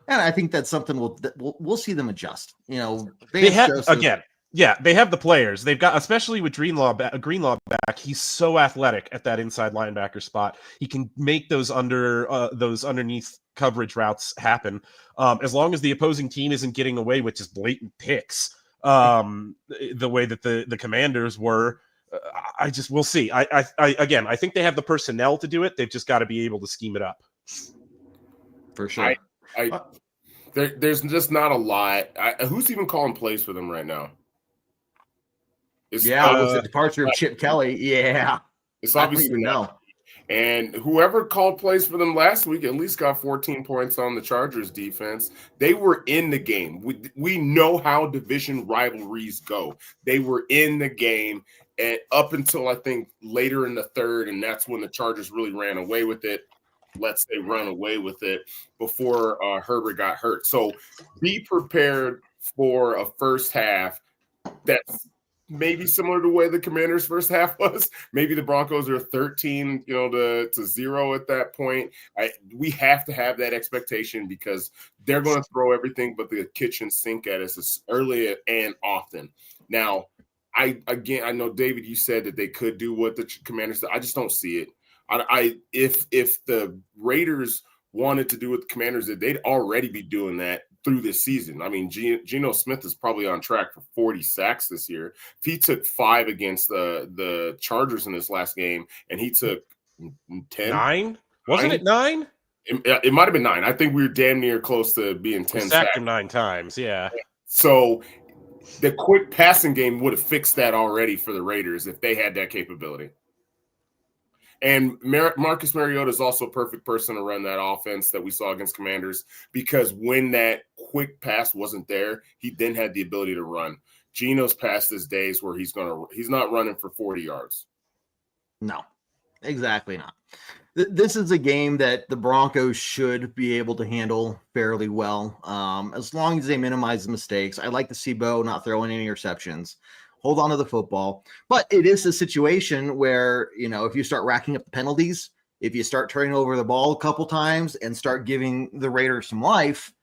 And I think that's something we'll see them adjust. They have Joseph, yeah, they have the players. They've got, especially with Greenlaw back. He's so athletic at that inside linebacker spot. He can make those underneath coverage routes happen. As long as the opposing team isn't getting away with just blatant picks, the way that the Commanders were. We'll see. I think they have the personnel to do it. They've just got to be able to scheme it up. For sure. There's just not a lot. Who's even calling plays for them right now? It was the departure of Chip Kelly. Yeah. It's obviously not. And whoever called plays for them last week at least got 14 points on the Chargers defense. They were in the game. We know how division rivalries go. They were in the game and up until I think later in the third, and that's when the Chargers really ran away with it. Let's say run away with it before Herbert got hurt. So be prepared for a first half that's maybe similar to the way the Commanders' first half was. Maybe the Broncos are 13, to 0 at that point. We have to have that expectation because they're going to throw everything but the kitchen sink at us as early and often. Now, I know, David, you said that they could do what the Commanders did. I just don't see it. If the Raiders wanted to do what the Commanders did, they'd already be doing that through this season. I mean, Geno Smith is probably on track for 40 sacks this year. If he took 5 against the Chargers in this last game, and he took 10. 9? Wasn't it 9? It might have been 9. I think we were damn near close to being 10 sacked him 9 times, yeah. So the quick passing game would have fixed that already for the Raiders if they had that capability. And Marcus Mariota is also a perfect person to run that offense that we saw against Commanders, because when that quick pass wasn't there, he then had the ability to run. Geno's past his days where he's not running for 40 yards. No, exactly not. This is a game that the Broncos should be able to handle fairly well, as long as they minimize the mistakes. I like to see Bo not throwing any interceptions. Hold on to the football. But it is a situation where, if you start racking up the penalties, if you start turning over the ball a couple times and start giving the Raiders some life,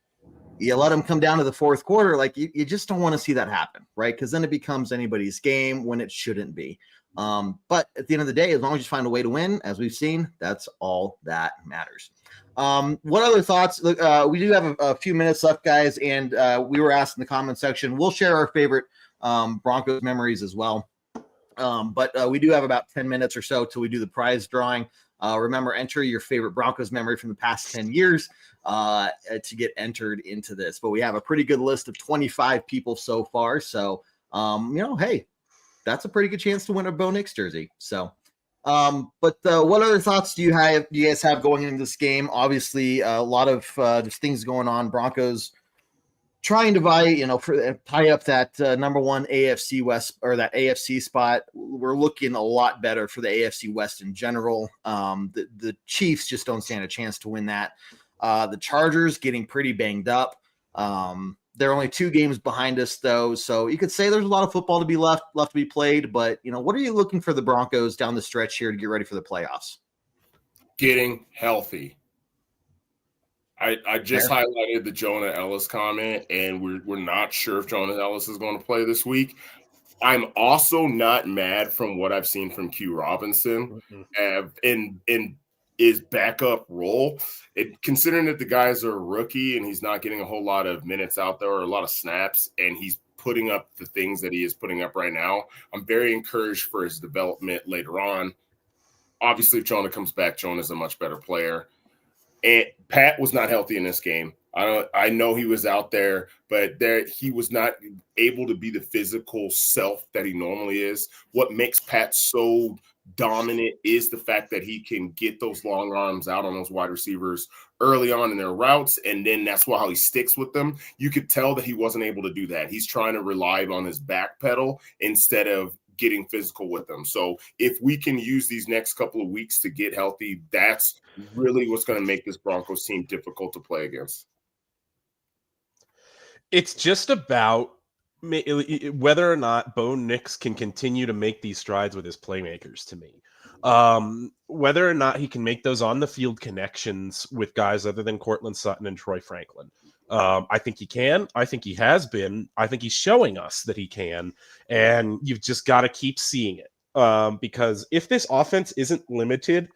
you let them come down to the fourth quarter. Like, you just don't want to see that happen, right? Because then it becomes anybody's game when it shouldn't be. But at the end of the day, as long as you find a way to win, as we've seen, that's all that matters. What other thoughts? Look, we do have a few minutes left, guys, and we were asked in the comment section. We'll share our favorite Broncos memories as well. But we do have about 10 minutes or so till we do the prize drawing. Remember, enter your favorite Broncos memory from the past 10 years to get entered into this. But we have a pretty good list of 25 people so far. So, hey, that's a pretty good chance to win a Bo Nix jersey. So, but what other thoughts do you guys have going into this game? Obviously, a lot of just things going on. Broncos trying to tie up that number one AFC West, or that AFC spot. We're looking a lot better for the AFC West in general. The Chiefs just don't stand a chance to win that. The Chargers getting pretty banged up. They're only 2 games behind us, though, so you could say there's a lot of football to be left to be played. But what are you looking for the Broncos down the stretch here to get ready for the playoffs? Getting healthy. I just highlighted the Jonah Ellis comment, and we're not sure if Jonah Ellis is going to play this week. I'm also not mad from what I've seen from Q Robinson in his backup role. Considering that the guys are a rookie and he's not getting a whole lot of minutes out there or a lot of snaps, and he's putting up the things that he is putting up right now, I'm very encouraged for his development later on. Obviously, if Jonah comes back, Jonah's a much better player. And Pat was not healthy in this game. I know he was out there, but he was not able to be the physical self that he normally is. What makes Pat so dominant is the fact that he can get those long arms out on those wide receivers early on in their routes, and then that's how he sticks with them. You could tell that he wasn't able to do that. He's trying to rely on his back pedal instead of getting physical with them. So if we can use these next couple of weeks to get healthy, that's really what's going to make this Broncos team difficult to play against. It's just about whether or not Bo Nix can continue to make these strides with his playmakers, to me. Whether or not he can make those on the field connections with guys other than Courtland Sutton and Troy Franklin. I think he can. I think he has been. I think he's showing us that he can. And you've just got to keep seeing it. Because if this offense isn't limited,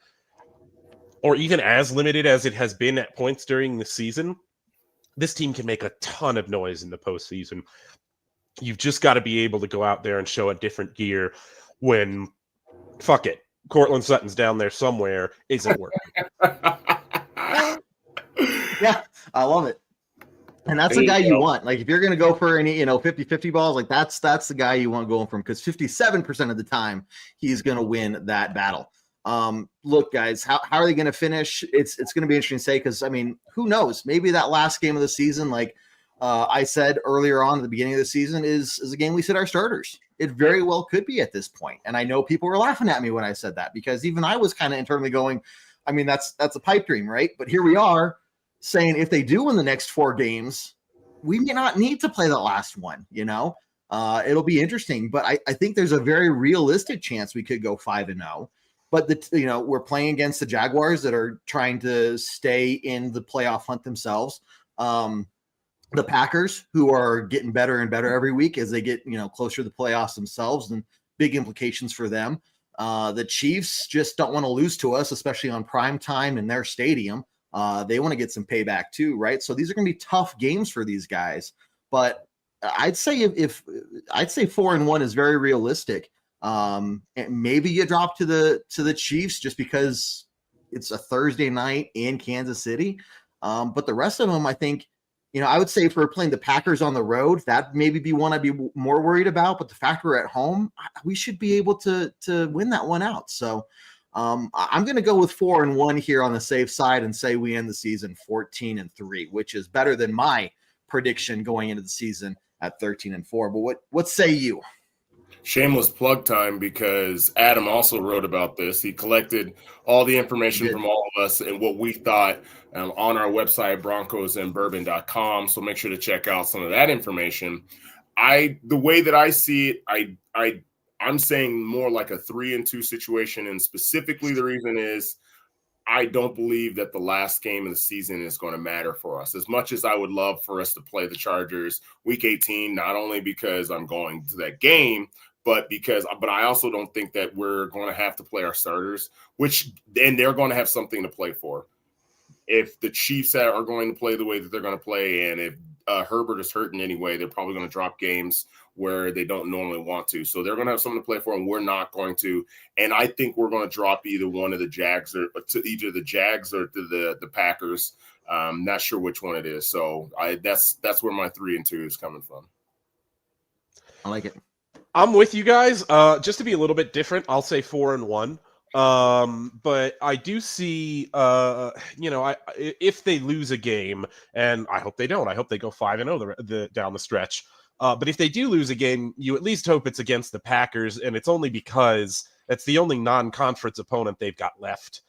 or even as limited as it has been at points during the season, this team can make a ton of noise in the postseason. You've just got to be able to go out there and show a different gear when, fuck it, Courtland Sutton's down there somewhere, isn't working. Yeah, I love it. And that's the guy you want. Like, if you're going to go for any, 50-50 balls, like that's the guy you want going from, because 57% of the time he's going to win that battle. Look, guys, how are they going to finish? It's going to be interesting to say, because, who knows? Maybe that last game of the season, like I said earlier on at the beginning of the season, is a game we sit our starters. It very well could be at this point. And I know people were laughing at me when I said that, because even I was kind of internally going, that's a pipe dream, right? But here we are saying if they do win the next 4 games, we may not need to play the last one, It'll be interesting, but I think there's a very realistic chance we could go 5-0. But we're playing against the Jaguars that are trying to stay in the playoff hunt themselves. The Packers, who are getting better and better every week as they get closer to the playoffs themselves, and big implications for them. The Chiefs just don't want to lose to us, especially on prime time in their stadium. They want to get some payback too, right? So these are going to be tough games for these guys. But I'd say if 4-1 is very realistic. And maybe you drop to the Chiefs just because it's a Thursday night in Kansas City. But the rest of them, I think, I would say if we're playing the Packers on the road, that maybe be one I'd be more worried about. But the fact we're at home, we should be able to win that one out. So I'm going to go with 4-1 here on the safe side and say we end the season 14-3, which is better than my prediction going into the season at 13-4. But what say you? Shameless plug time, because Adam also wrote about this. He collected all the information from all of us and what we thought on our website, broncosandbourbon.com. So make sure to check out some of that information. The way that I see it, I'm saying more like a 3-2 situation. And specifically the reason is I don't believe that the last game of the season is going to matter for us. As much as I would love for us to play the Chargers week 18, not only because I'm going to that game, but I also don't think that we're going to have to play our starters, and they're going to have something to play for. If the Chiefs are going to play the way that they're going to play, and if Herbert is hurting anyway, they're probably going to drop games where they don't normally want to. So they're going to have something to play for, and we're not going to. And I think we're going to drop either one of the Jags or to either the Jags or to the Packers. Not sure which one it is. So that's where my 3-2 is coming from. I like it. I'm with you guys. Just to be a little bit different, I'll say 4-1. But I do see, if they lose a game, and I hope they don't. I hope they go 5-0 down the stretch. But if they do lose a game, you at least hope it's against the Packers, and it's only because it's the only non-conference opponent they've got left.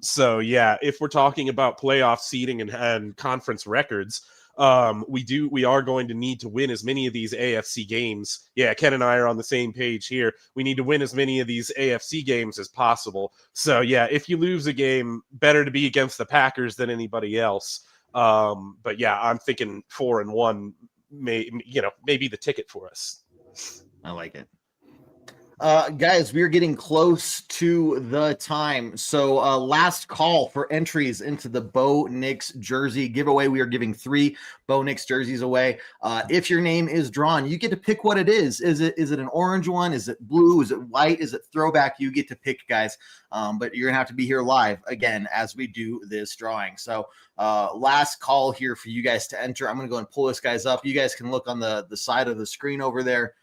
So yeah, if we're talking about playoff seeding and conference records, we are going to need to win as many of these AFC games. Yeah, Ken and I are on the same page here. We need to win as many of these AFC games as possible. So yeah, if you lose a game, better to be against the Packers than anybody else. But yeah, I'm thinking 4-1 may be the ticket for us. I like it. Guys, we're getting close to the time. So last call for entries into the Bo Nix jersey giveaway. We are giving 3 Bo Nix jerseys away. If your name is drawn, you get to pick what it is. Is it an orange one? Is it blue? Is it white? Is it throwback? You get to pick, guys. But you're gonna have to be here live again as we do this drawing. So last call here for you guys to enter. I'm gonna go and pull this guys up. You guys can look on the side of the screen over there.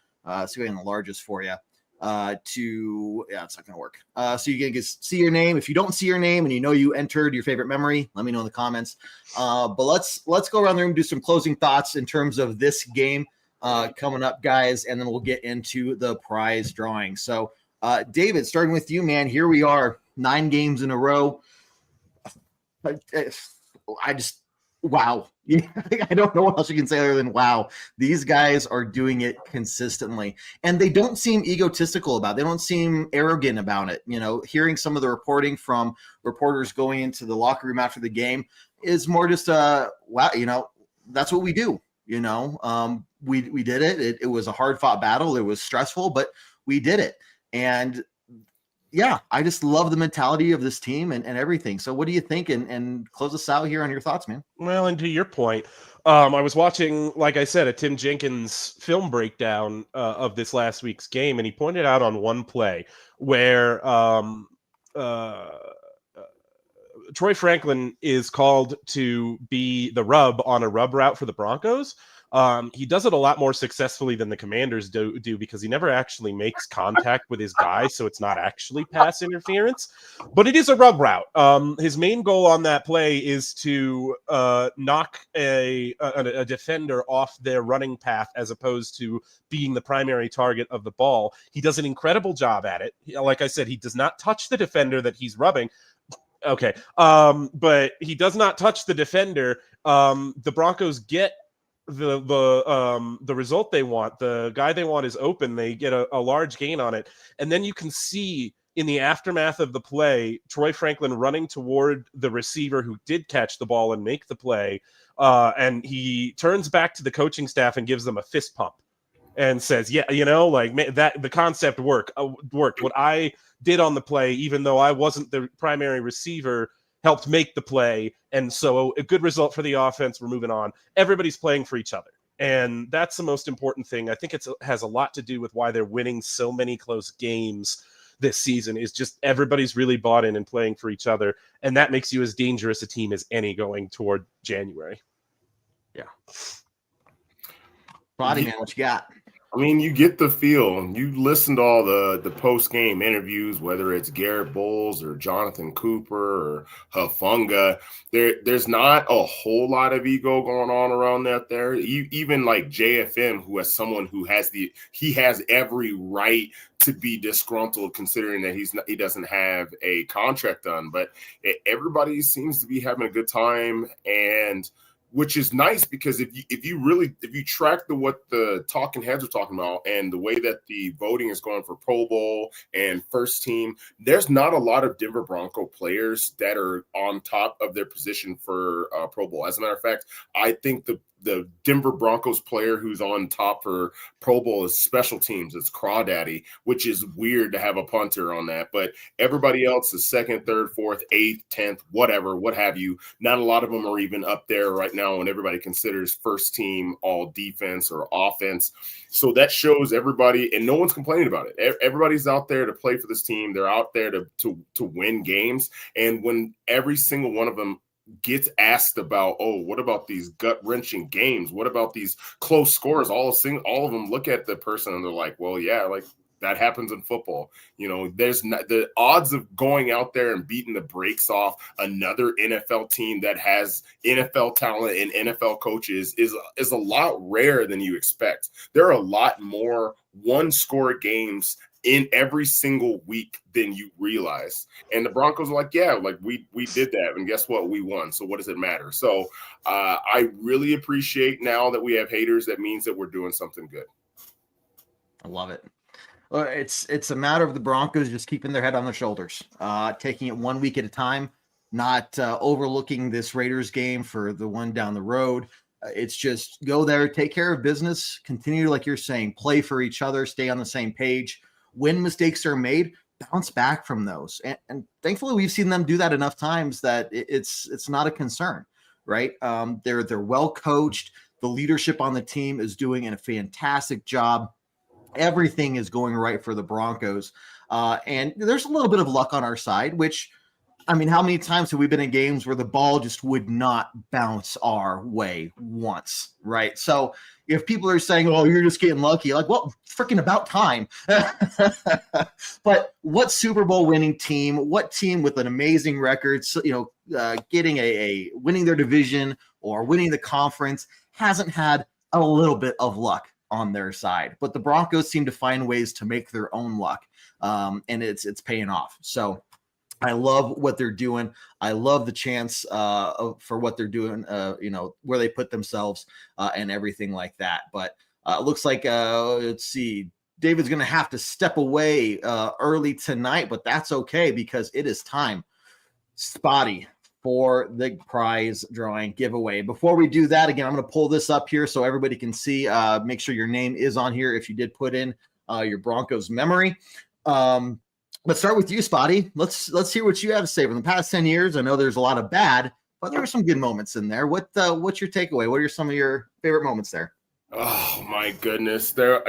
See if I can enlarge this for you. It's not gonna work. So you can see your name. If you don't see your name and you entered your favorite memory, let me know in the comments. But let's go around the room and do some closing thoughts in terms of this game coming up, guys, and then we'll get into the prize drawing. So David, starting with you, man. Here we are, 9 games in a row. Wow. I don't know what else you can say other than wow. These guys are doing it consistently, and they don't seem egotistical about it. They don't seem arrogant about it. Hearing some of the reporting from reporters going into the locker room after the game is more just wow, that's what we do. We did it. It was a hard fought battle. It was stressful, but we did it. And yeah, I just love the mentality of this team and everything. So what do you think? And close us out here on your thoughts, man. Well, and to your point, I was watching, like I said, a Tim Jenkins film breakdown of this last week's game, and he pointed out on one play where Troy Franklin is called to be the rub on a rub route for the Broncos. He does it a lot more successfully than the Commanders do because he never actually makes contact with his guy, so it's not actually pass interference, but it is a rub route. His main goal on that play is to knock a defender off their running path as opposed to being the primary target of the ball. He does an incredible job at it. Like I said, he does not touch the defender that he's rubbing. Okay. But he does not touch the defender. The Broncos get the result they want. The guy they want is open. They get a large gain on it, and then you can see in the aftermath of the play, Troy Franklin running toward the receiver who did catch the ball and make the play, and he turns back to the coaching staff and gives them a fist pump and says, "Yeah, that the concept worked. What I did on the play, even though I wasn't the primary receiver, helped make the play, and so a good result for the offense. We're moving on. Everybody's playing for each other, and that's the most important thing. I think it has a lot to do with why they're winning so many close games this season. Is just everybody's really bought in and playing for each other, and that makes you as dangerous a team as any going toward January." Yeah. Body man, what you got? I mean, you get the feel. You listen to all the post-game interviews, whether it's Garrett Bowles or Jonathan Cooper or Hufanga. There's not a whole lot of ego going on around that there. Even like JFM, who has someone who has every right to be disgruntled, considering that he doesn't have a contract done. But everybody seems to be having a good time, and which is nice, because if you track what the talking heads are talking about and the way that the voting is going for Pro Bowl and first team, there's not a lot of Denver Bronco players that are on top of their position for Pro Bowl. As a matter of fact, I think the Denver Broncos player who's on top for Pro Bowl is special teams. It's Crawdaddy, which is weird to have a punter on that. But everybody else is second, third, fourth, eighth, 10th, whatever, what have you. Not a lot of them are even up there right now when everybody considers first team all defense or offense. So that shows everybody, and no one's complaining about it. Everybody's out there to play for this team. They're out there to win games. And when every single one of them gets asked about, oh, what about these gut-wrenching games? What about these close scores? All of them look at the person and they're like, well, yeah, like that happens in football. There's not the odds of going out there and beating the brakes off another NFL team that has NFL talent and NFL coaches is a lot rarer than you expect. There are a lot more one-score games in every single week than you realize. And the Broncos are like, yeah, like we did that. And guess what? We won. So what does it matter? So I really appreciate now that we have haters. That means that we're doing something good. I love it. Well, it's a matter of the Broncos just keeping their head on their shoulders, taking it 1 week at a time, not overlooking this Raiders game for the one down the road. It's just go there, take care of business, continue, like you're saying, play for each other, stay on the same page. When mistakes are made, bounce back from those. And thankfully, we've seen them do that enough times that it's not a concern, right? They're well coached. The leadership on the team is doing a fantastic job. Everything is going right for the Broncos. And there's a little bit of luck on our side, which, I mean, how many times have we been in games where the ball just would not bounce our way once, right? So if people are saying, oh, you're just getting lucky, like, well, freaking about time. But what Super Bowl winning team, what team with an amazing record, getting winning their division or winning the conference hasn't had a little bit of luck on their side? But the Broncos seem to find ways to make their own luck, and it's paying off. So I love what they're doing. I love the chance for what they're doing, where they put themselves and everything like that. But it looks like, let's see, David's going to have to step away early tonight, but that's okay because it is time, Spotty, for the prize drawing giveaway. Before we do that, again, I'm going to pull this up here so everybody can see. Make sure your name is on here if you did put in your Broncos memory. Let's start with you, Spotty. Let's hear what you have to say. From the past 10 years, I know there's a lot of bad, but there were some good moments in there. What's your takeaway? What are some of your favorite moments there? Oh my goodness. I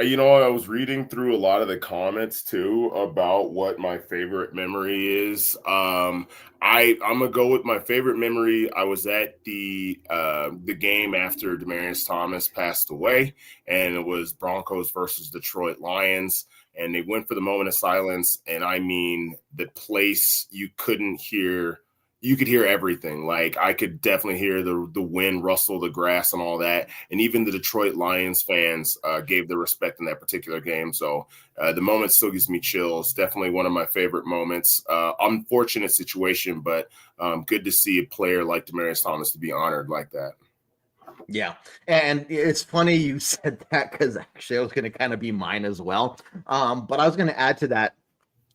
was reading through a lot of the comments too about what my favorite memory is. I'm gonna go with my favorite memory. I was at the game after Demaryius Thomas passed away, and it was Broncos versus Detroit Lions. And they went for the moment of silence. And I mean, the place, you could hear everything. Like, I could definitely hear the wind rustle the grass and all that. And even the Detroit Lions fans gave the respect in that particular game. So the moment still gives me chills. Definitely one of my favorite moments. Unfortunate situation, but good to see a player like Demaryius Thomas to be honored like that. Yeah, and it's funny you said that because actually I was going to kind of be mine as well. But I was going to add to that.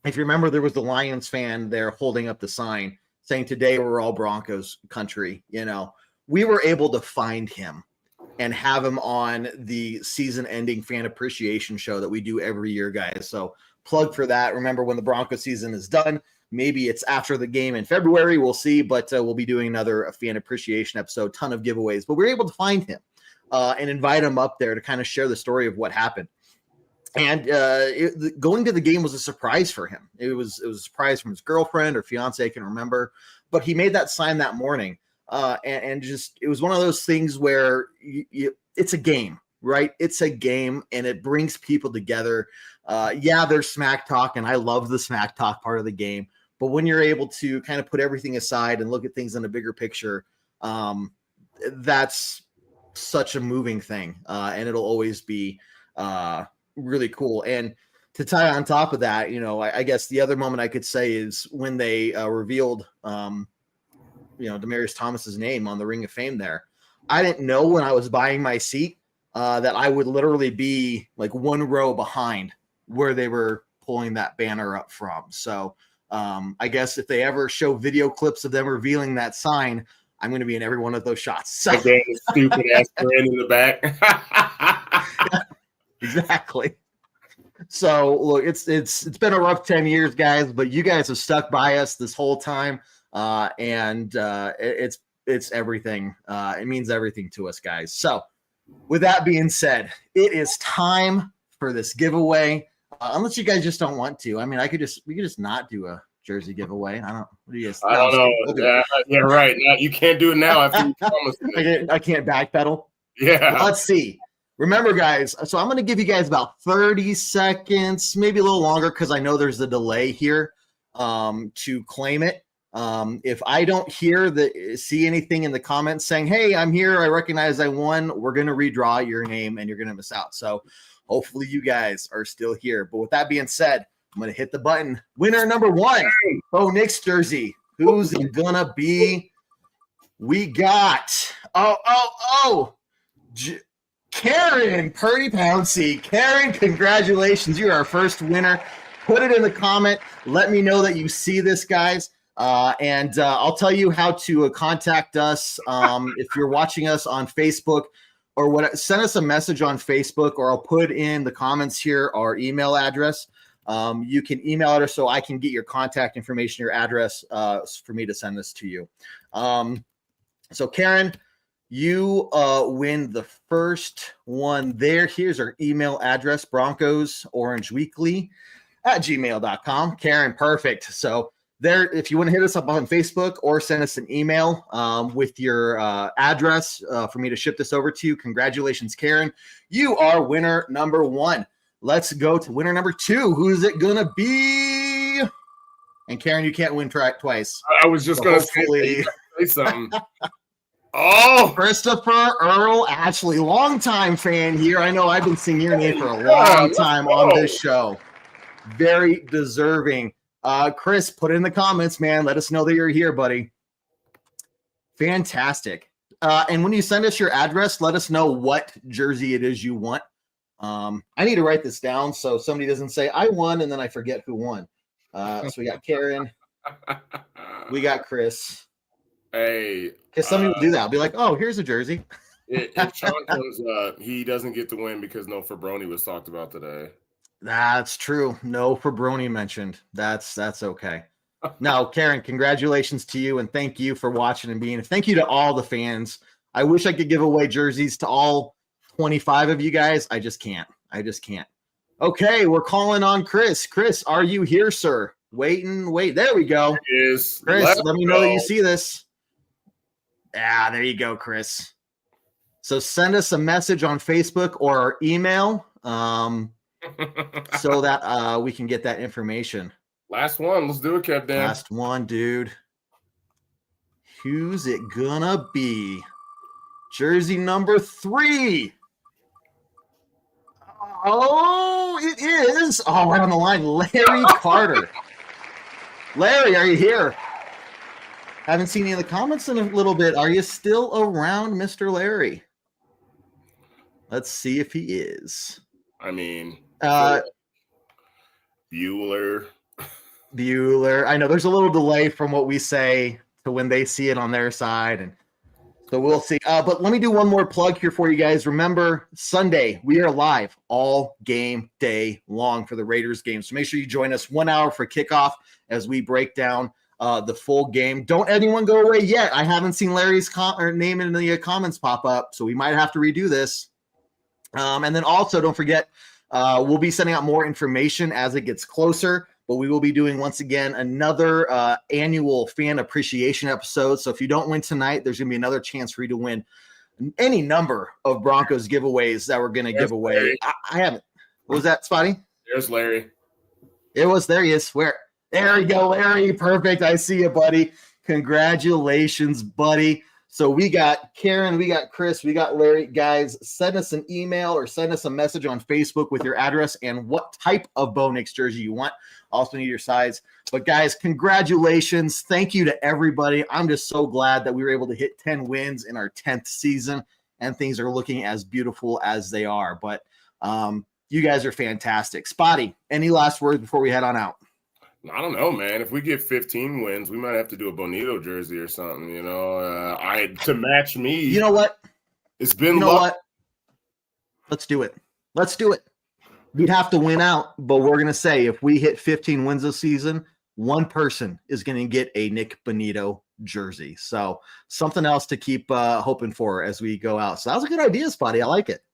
If you remember, there was the Lions fan there holding up the sign saying, "Today we're all Broncos country." You know, we were able to find him and have him on the season-ending fan appreciation show that we do every year, guys. So plug for that. Remember, when the Broncos season is done, maybe it's after the game in February. We'll see, but we'll be doing another fan appreciation episode, ton of giveaways. But we were able to find him and invite him up there to kind of share the story of what happened. And going to the game was a surprise for him. It was a surprise from his girlfriend or fiance, I can remember. But he made that sign that morning. And just it was one of those things where it's a game, right? It's a game, and it brings people together. Yeah, there's smack talk, and I love the smack talk part of the game. But when you're able to kind of put everything aside and look at things in a bigger picture, that's such a moving thing, and it'll always be really cool. And to tie on top of that, you know, I guess the other moment I could say is when they revealed, Demaryius Thomas's name on the Ring of Fame there. I didn't know when I was buying my seat that I would literally be like one row behind where they were pulling that banner up from. So I guess if they ever show video clips of them revealing that sign, I'm going to be in every one of those shots. So. Stupid ass friend in the back. Exactly. So look, it's been a rough 10 years, guys, but you guys have stuck by us this whole time. And it's everything. It means everything to us, guys. So with that being said, it is time for this giveaway. Unless you guys just don't want to. I mean, we could just not do a jersey giveaway. I don't. What do you guys? I don't know. Yeah, right. Now, you can't do it now after you promised me. I can't backpedal. Yeah. Well, let's see. Remember, guys. So I'm going to give you guys about 30 seconds, maybe a little longer, because I know there's a delay here to claim it. If I don't see anything in the comments saying, "Hey, I'm here, I recognize I won," we're going to redraw your name and you're going to miss out. So hopefully you guys are still here. But with that being said, I'm going to hit the button. Winner number 1, Bo Nix jersey. Who's it going to be? We got, Karen Purdy Pouncey. Karen, congratulations. You're our first winner. Put it in the comment. Let me know that you see this, guys. And I'll tell you how to contact us if you're watching us on Facebook or send us a message on Facebook, or I'll put in the comments here our email address. You can email us so I can get your contact information, your address for me to send this to you. So Karen, you win the first one there. Here's our email address, BroncosOrangeWeekly@gmail.com. Karen, perfect. So there, if you want to hit us up on Facebook or send us an email with your address for me to ship this over to you, congratulations, Karen. You are winner number 1. Let's go to winner number 2. Who's it going to be? And Karen, you can't win twice. I was just going to say something. Oh, Christopher Earl Ashley, longtime fan here. I know I've been singing your name for a long time on this show. Very deserving. Chris, put it in the comments, man. Let us know that you're here, buddy. Fantastic. And when you send us your address, let us know what jersey it is you want. I need to write this down so somebody doesn't say I won and then I forget who won. So we got Karen. We got Chris. Hey. Because some people do that. I'll be like, oh, here's a jersey. If Sean comes, he doesn't get to win because no Fabroni was talked about today. That's true. No Fabroni mentioned. That's okay. No, Karen, congratulations to you, and thank you for watching and being. Thank you to all the fans. I wish I could give away jerseys to all 25 of you guys. I just can't. Okay, we're calling on Chris. Chris, are you here, sir? Wait. There we go. Yes. Chris, let me know that you see this. There you go, Chris. So send us a message on Facebook or our email so that we can get that information. Last one. Let's do it, Captain. Last one, dude. Who's it gonna be? Jersey number 3. Oh, it is. Oh, right on the line. Larry Carter. Larry, are you here? Haven't seen any of the comments in a little bit. Are you still around, Mr. Larry? Let's see if he is. I mean, Bueller. I know there's a little delay from what we say to when they see it on their side, and so we'll see. But let me do one more plug here for you guys. Remember, Sunday, we are live all game day long for the Raiders game. So make sure you join us 1 hour for kickoff as we break down the full game. Don't anyone go away yet. I haven't seen Larry's name in the comments pop up, so we might have to redo this. And then also, don't forget, we'll be sending out more information as it gets closer. But we will be doing, once again, another annual fan appreciation episode. So if you don't win tonight, there's going to be another chance for you to win any number of Broncos giveaways that we're going to give away. I haven't. What was that, Spotty? There's Larry. There he is. Where? There you go, Larry. Perfect. I see you, buddy. Congratulations, buddy. So we got Karen, we got Chris, we got Larry. Guys, send us an email or send us a message on Facebook with your address and what type of Bo Nix jersey you want. Also need your size. But guys, congratulations. Thank you to everybody. I'm just so glad that we were able to hit 10 wins in our 10th season, and things are looking as beautiful as they are. But you guys are fantastic. Spotty, any last words before we head on out? I don't know, man. If we get 15 wins, we might have to do a Bonito jersey or something, you know, to match me. You know what? It's been what? Let's do it. We'd have to win out, but we're going to say if we hit 15 wins this season, one person is going to get a Nick Bonito jersey. So something else to keep hoping for as we go out. So that was a good idea, Spotty. I like it.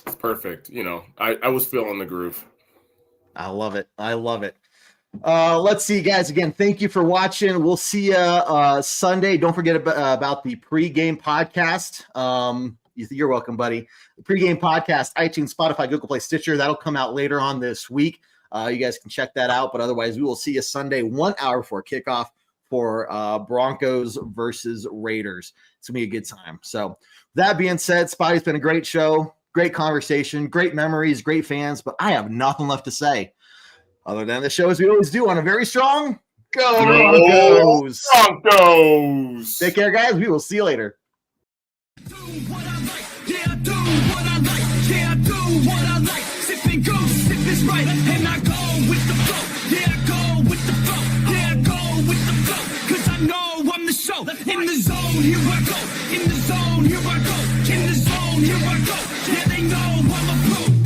It's perfect. You know, I was feeling the groove. I love it. Let's see, guys. Again, thank you for watching. We'll see you Sunday. Don't forget about the pregame podcast. You're welcome, buddy. The pregame podcast, iTunes, Spotify, Google Play, Stitcher. That'll come out later on this week. You guys can check that out. But otherwise, we will see you Sunday, 1 hour before kickoff for Broncos versus Raiders. It's going to be a good time. So that being said, Spotty's been a great show, great conversation, great memories, great fans. But I have nothing left to say other than the show as we always do on a very strong Go Broncos. Broncos. Take care, guys. We will see you later. Do what I like, yeah, I do what I like, yeah, I do what I like. Sipping goose, sip is right, and I go with the flow, yeah, I go with the flow, yeah, I go with the flow, cause I know I'm the show. In the zone, here I go, in the zone, here I go, in the zone, here I go, yeah, they know I'm a pro.